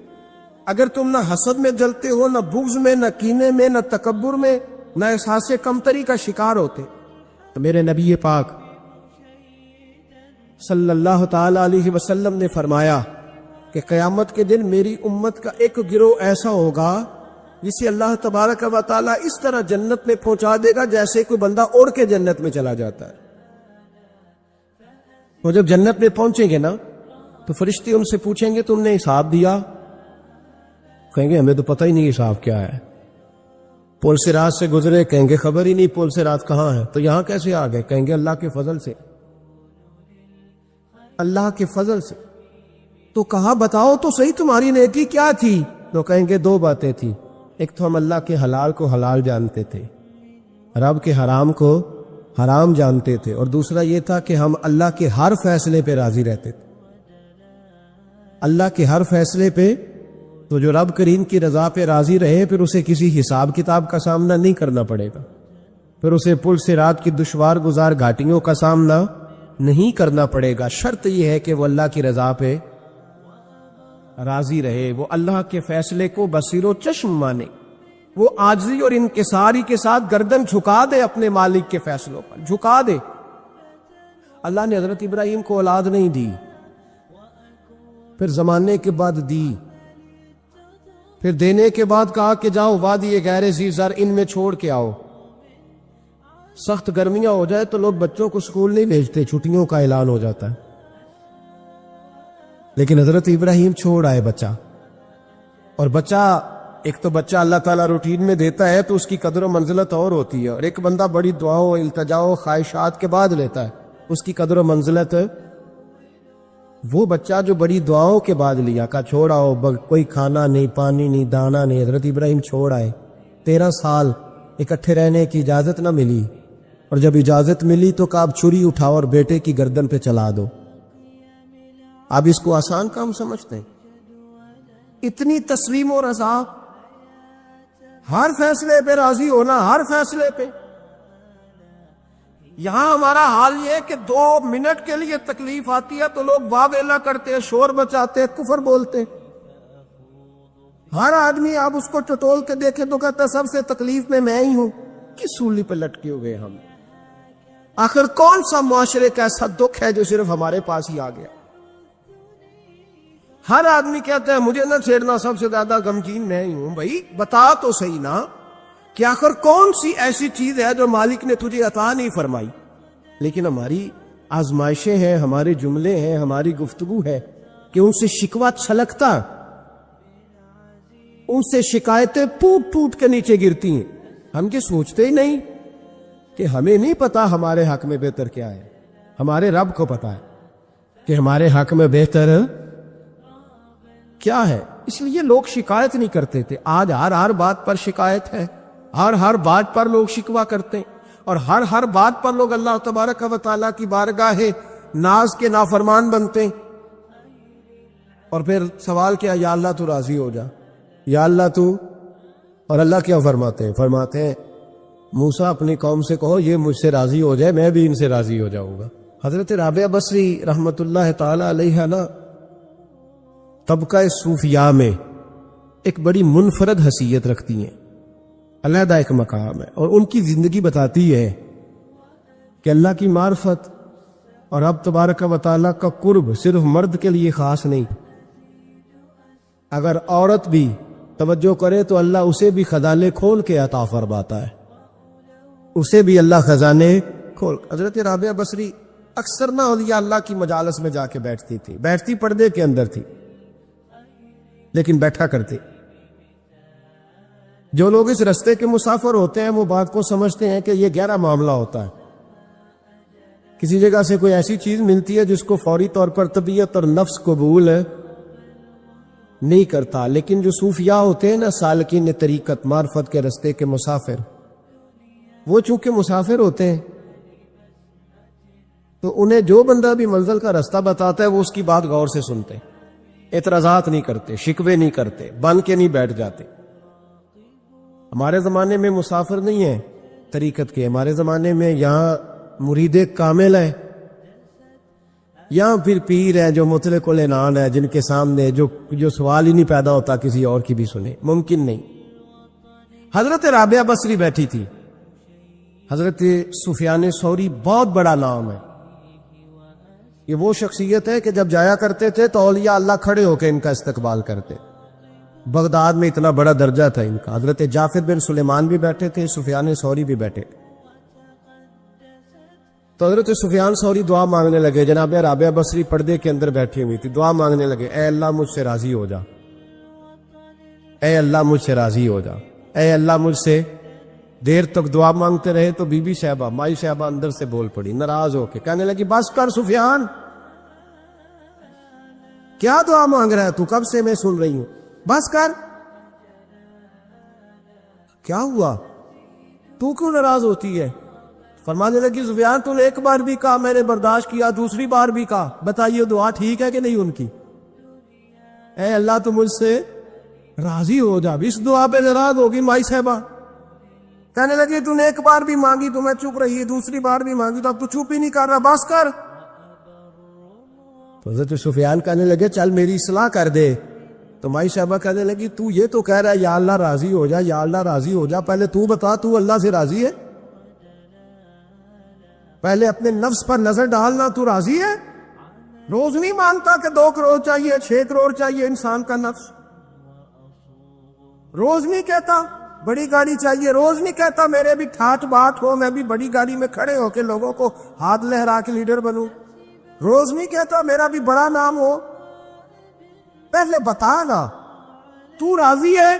اگر تم نہ حسد میں جلتے ہو، نہ بغض میں، نہ کینے میں، نہ تکبر میں، نہ احساس کمتری کا شکار ہوتے، تو میرے نبی پاک صلی اللہ تعالی علیہ وسلم نے فرمایا کہ قیامت کے دن میری امت کا ایک گروہ ایسا ہوگا جسے اللہ تبارک و تعالی اس طرح جنت میں پہنچا دے گا جیسے کوئی بندہ اڑ کے جنت میں چلا جاتا ہے. وہ جب جنت میں پہنچیں گے نا تو فرشتے ان سے پوچھیں گے تم نے حساب دیا؟ کہیں گے ہمیں تو پتہ ہی نہیں حساب کیا ہے. پل سے رات سے گزرے، کہیں گے خبر ہی نہیں پل سے رات کہاں ہے. تو یہاں کیسے آ گئے؟ کہیں گے اللہ کے فضل سے، اللہ کے فضل سے. تو کہا بتاؤ تو صحیح تمہاری نیکی کیا تھی؟ تو کہیں گے دو باتیں تھی. ایک تو ہم اللہ کے حلال کو حلال جانتے تھے، رب کے حرام کو حرام جانتے تھے، اور دوسرا یہ تھا کہ ہم اللہ کے ہر فیصلے پہ راضی رہتے تھے. اللہ کے ہر فیصلے پہ، تو جو رب کریم کی رضا پہ راضی رہے پھر اسے کسی حساب کتاب کا سامنا نہیں کرنا پڑے گا، پھر اسے پل سے رات کی دشوار گزار گھاٹیوں کا سامنا نہیں کرنا پڑے گا. شرط یہ ہے کہ وہ اللہ کی رضا پہ راضی رہے، وہ اللہ کے فیصلے کو بصیر و چشم مانے، وہ عاجزی اور انکساری کے ساتھ گردن جھکا دے اپنے مالک کے فیصلوں پر، جھکا دے. اللہ نے حضرت ابراہیم کو اولاد نہیں دی، پھر زمانے کے بعد دی، پھر دینے کے بعد کہا کہ جاؤ وادی غیر ذی زر ان میں چھوڑ کے آؤ. سخت گرمیاں ہو جائے تو لوگ بچوں کو اسکول نہیں بھیجتے، چھٹیوں کا اعلان ہو جاتا ہے. لیکن حضرت ابراہیم چھوڑ آئے بچہ. اور بچہ، ایک تو بچہ اللہ تعالیٰ روٹین میں دیتا ہے تو اس کی قدر و منزلت اور ہوتی ہے، اور ایک بندہ بڑی دعاؤں التجاؤں خواہشات کے بعد لیتا ہے، اس کی قدر و منزلت. وہ بچہ جو بڑی دعاؤں کے بعد لیا، کہا چھوڑ آؤ، کوئی کھانا نہیں، پانی نہیں، دانا نہیں. حضرت ابراہیم چھوڑ آئے. 13 سال اکٹھے رہنے کی اجازت نہ ملی، اور جب اجازت ملی تو کہا اب چھری اٹھاؤ اور بیٹے کی گردن پہ چلا دو. آپ اس کو آسان کام سمجھتے ہیں؟ اتنی تسلیم و رضا، ہر فیصلے پہ راضی ہونا، ہر فیصلے پہ. یہاں ہمارا حال یہ ہے کہ 2 منٹ کے لیے تکلیف آتی ہے تو لوگ واہ ویلا کرتے ہیں، شور مچاتے ہیں، کفر بولتے ہیں. ہر آدمی آپ اس کو ٹٹول کے دیکھیں تو کہتا ہے سب سے تکلیف میں ہی ہوں. کس سولی پہ لٹکے ہوئے ہم؟ آخر کون سا معاشرے کا ایسا دکھ ہے جو صرف ہمارے پاس ہی آ گیا؟ ہر آدمی کہتا ہے مجھے نہ چھیڑنا، سب سے زیادہ غمگین میں ہی ہوں. بھائی بتا تو صحیح نا کہ آخر کون سی ایسی چیز ہے جو مالک نے تجھے عطا نہیں فرمائی؟ لیکن ہماری آزمائشیں ہیں، ہمارے جملے ہیں، ہماری گفتگو ہے کہ ان سے شکوہ چھلکتا، ان سے شکایتیں ٹوٹ ٹوٹ کے نیچے گرتی ہیں. ہم یہ سوچتے ہی نہیں کہ ہمیں نہیں پتا ہمارے حق میں بہتر کیا ہے. ہمارے رب کو پتا ہے کہ ہمارے حق میں بہتر کیا ہے. اس لیے لوگ شکایت نہیں کرتے تھے. آج ہر بات پر شکایت ہے، ہر بات پر لوگ شکوہ کرتے ہیں، اور ہر بات پر لوگ اللہ تبارک و تعالیٰ کی بارگاہ ناز کے نافرمان بنتے ہیں. اور پھر سوال کیا، یا اللہ تو راضی ہو جا، یا اللہ تو. اور اللہ کیا فرماتے ہیں موسیٰ اپنی قوم سے کہو یہ مجھ سے راضی ہو جائے میں بھی ان سے راضی ہو جاؤں گا. حضرت رابعہ بصری رحمت اللہ تعالی علیہ نا طبقہ صوفیاء میں ایک بڑی منفرد حیثیت رکھتی ہیں، علیحدہ ایک مقام ہے، اور ان کی زندگی بتاتی ہے کہ اللہ کی معرفت اور رب تبارک و تعالیٰ کا قرب صرف مرد کے لیے خاص نہیں. اگر عورت بھی توجہ کرے تو اللہ اسے بھی خزانے کھول کے عطا فرماتا ہے، اسے بھی اللہ خزانے کھول. حضرت رابعہ بصری اکثر نہ اولیاء اللہ کی مجالس میں جا کے بیٹھتی تھی، بیٹھتی پردے کے اندر تھی لیکن بیٹھا کرتے. جو لوگ اس رستے کے مسافر ہوتے ہیں وہ بات کو سمجھتے ہیں کہ یہ گہرا معاملہ ہوتا ہے. کسی جگہ سے کوئی ایسی چیز ملتی ہے جس کو فوری طور پر طبیعت اور نفس قبول نہیں کرتا، لیکن جو صوفیاء ہوتے ہیں نا، سالکین طریقت معرفت کے رستے کے مسافر، وہ چونکہ مسافر ہوتے ہیں تو انہیں جو بندہ بھی منزل کا راستہ بتاتا ہے وہ اس کی بات غور سے سنتے ہیں، اعتراضات نہیں کرتے، شکوے نہیں کرتے، بن کے نہیں بیٹھ جاتے۔ ہمارے زمانے میں مسافر نہیں ہے طریقت کے، ہمارے زمانے میں یہاں مرید کامل ہے، یہاں پھر پیر ہے جو مطلق العنان ہے، جن کے سامنے جو سوال ہی نہیں پیدا ہوتا کسی اور کی بھی سنے، ممکن نہیں۔ حضرت رابعہ بصری بیٹھی تھی، حضرت سفیان ثوری بہت بڑا نام ہے، یہ وہ شخصیت ہے کہ جب جایا کرتے تھے تو اولیاء اللہ کھڑے ہو کے ان کا استقبال کرتے۔ بغداد میں اتنا بڑا درجہ تھا ان کا۔ حضرت جعفر بن سلیمان بھی بیٹھے تھے، سفیان ثوری بھی بیٹھے تھے۔ تو حضرت سفیان ثوری دعا مانگنے لگے، جناب رابعہ بصری پردے کے اندر بیٹھی ہوئی تھی، دعا مانگنے لگے، اے اللہ مجھ سے راضی ہو جا، اے اللہ مجھ سے راضی ہو جا، اے اللہ مجھ سے۔ دیر تک دعا مانگتے رہے تو بی بی صاحبہ، مائی صاحبہ اندر سے بول پڑی ناراض ہو کے، کہنے لگی بس کر سفیان، کیا دعا مانگ رہا ہے تو، کب سے میں سن رہی ہوں، بس کر۔ کیا ہوا، تو کیوں ناراض ہوتی ہے؟ فرمانے لگی سفیان تو نے ایک بار بھی کہا میں نے برداشت کیا، دوسری بار بھی کہا، بتائیے دعا ٹھیک ہے کہ نہیں ان کی؟ اے اللہ تو مجھ سے راضی ہو جا، اس دعا پہ ناراض ہوگی مائی صاحبہ۔ کہنے لگی تو نے ایک بار بھی مانگی تو میں چپ رہی، دوسری بار بھی مانگی تو اب تو چپ ہی نہیں کر رہا، بس کر۔ تو حضرت سفیان کہنے لگے چل میری اصلاح کر دے۔ تو مائی صاحبہ کہنے لگی تو یہ تو کہہ رہا ہے یا اللہ راضی ہو جا، یا اللہ راضی ہو جا، پہلے تو بتا تو اللہ سے راضی ہے؟ پہلے اپنے نفس پر نظر ڈالنا، تو راضی ہے؟ روز نہیں مانگتا کہ 2 کروڑ چاہیے، 6 کروڑ چاہیے انسان کا نفس، روز نہیں کہتا بڑی گاڑی چاہیے، روز نہیں کہتا میرے بھی ٹھاٹ بات ہو، میں بھی بڑی گاڑی میں کھڑے ہو کے لوگوں کو ہاتھ لہرا کے لیڈر بنوں، روز نہیں کہتا میرا بھی بڑا نام ہو۔ پہلے بتا نا تو راضی ہے؟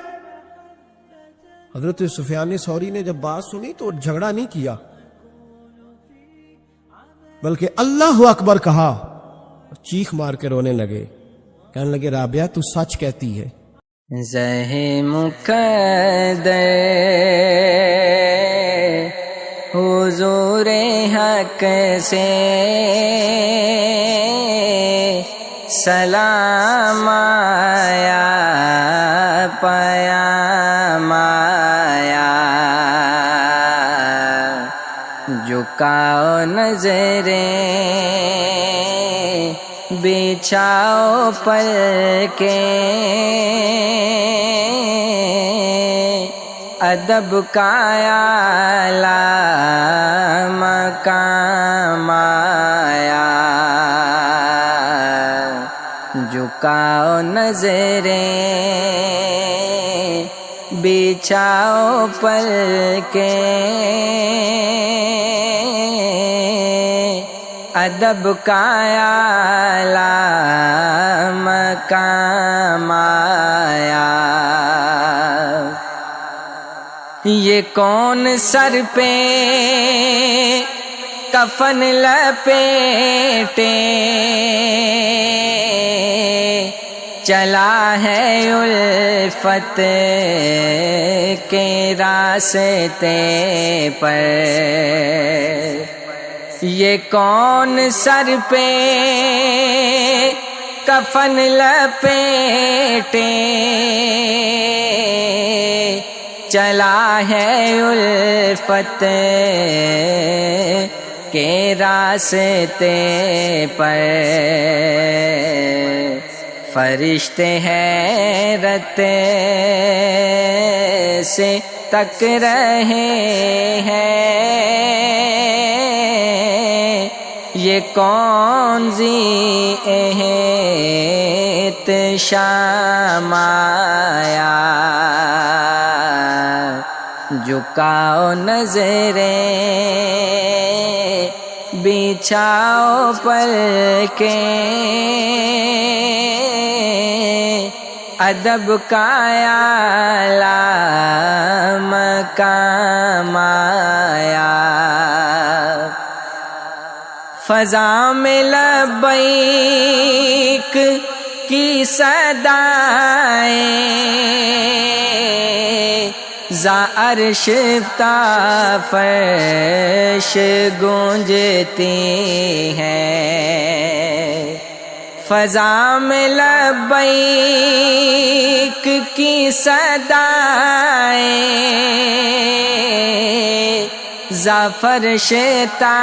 حضرت سفیان ثوری نے جب بات سنی تو جھگڑا نہیں کیا، بلکہ اللہ اکبر کہا، چیخ مار کے رونے لگے، کہنے لگے رابعہ تو سچ کہتی ہے۔ زہ مقدر حضور حق سے سلام آیا، پیام آیا، جھکاؤ نظریں بچھاؤ پلکیں، ادب کا اعلیٰ مقام آیا، جھکاؤ نظریں بچھاؤ پلکیں، ادب کا اعلیٰ مقام آیا۔ یہ کون سر پہ کفن لپیٹے چلا ہے الفت کے راستے پر، یہ کون سر پہ کفن لپیٹے چلا ہے الفت کے راستے پر، فرشتے حیرت سے تک رہے ہیں، یہ کون سی احتشام آیا، جھکاؤ نظریں بچھاؤ پلکیں، ادب کا اعلیٰ مقام آیا، فضا میں لبیک کی صدائیں زا عرش تا فرش گونجتی ہیں، فضا میں لبیک کی صدائیں زا فرش تا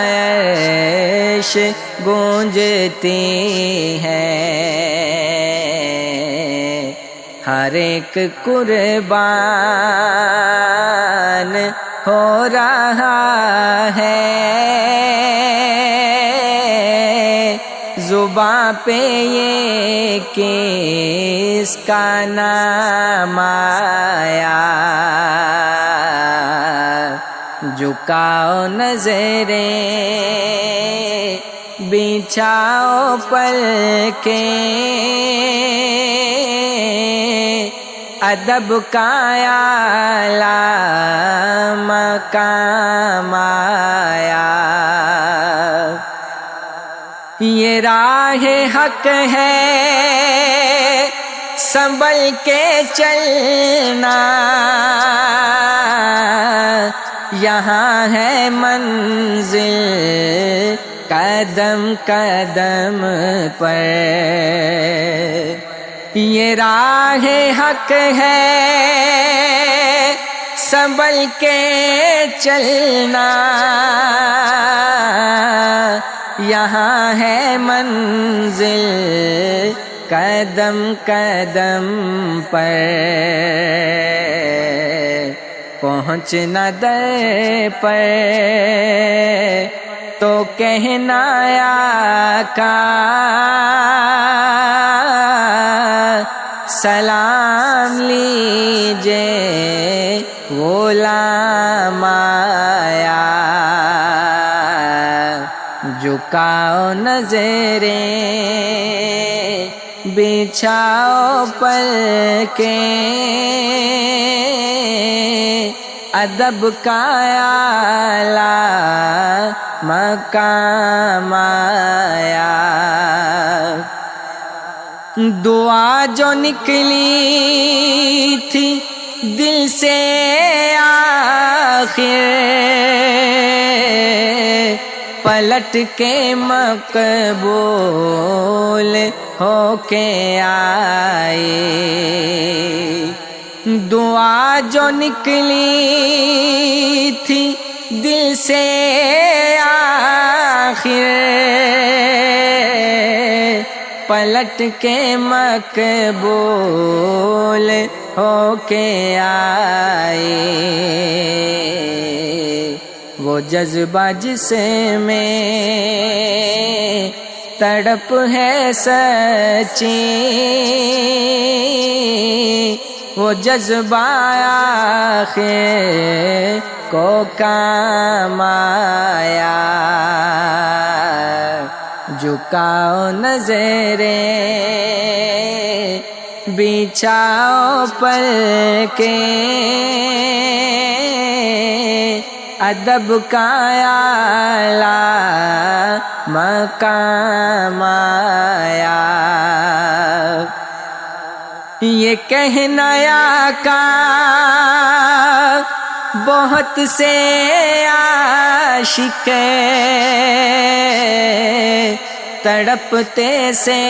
عرش گونجتی ہیں، ہر ایک قربان ہو رہا ہے، زباں پہ یہ کس کا نام آیا، جھکاؤ نظریں بچھاؤ پلکیں، ادب کا اعلیٰ مقام آیا، یہ راہ حق ہے سنبھل کے چلنا، یہاں ہے منزل قدم قدم پر، یہ راہ حق ہے سنبھل کے چلنا، یہاں ہے منزل قدم قدم پر، پہنچنا در پر تو کہنا آقا سلام لیجے غلام آیا، جھکاؤ نظریں بچھاؤ پلکیں، ادب کا اعلیٰ مقام آیا، دعا جو نکلی تھی دل سے آخر پلٹ کے مقبول ہو کے آئی، دعا جو نکلی تھی دل سے آخر پلٹ کے مقبول ہو کے آئی، وہ جذبہ جس میں تڑپ ہے سچی، وہ جذبہ آخر کو کام آیا، جھکاؤ نظریں بچھاؤ پلکیں، ادب کا اعلیٰ مقام آیا، یہ کہنا آقا بہت سے عاشق تڑپتے سے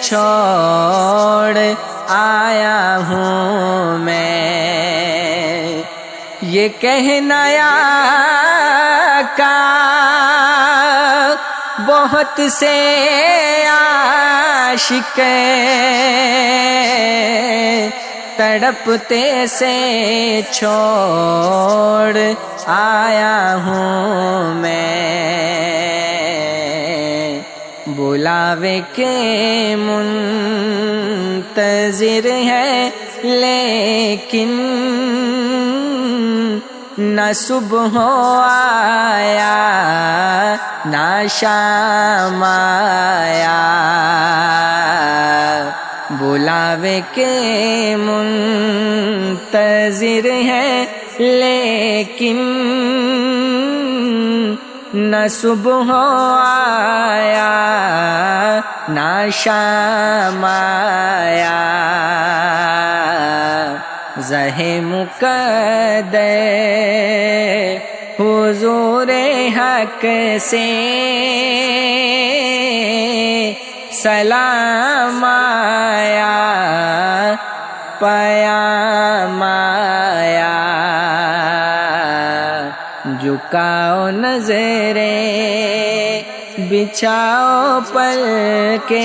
چھوڑ آیا ہوں میں، یہ کہنا آقا بہت سے عاشق تڑپتے سے چھوڑ آیا ہوں میں، بلاوے کے منتظر ہے لیکن نہ صبح آیا نہ شام آیا، بلاوے کے منتظر ہے لیکن نہ صبح آیا نہ شام آیا، زہ مقدر حضور حق سے سلام آیا پیام آیا جھکاؤ نظریں بچھاؤ پلکیں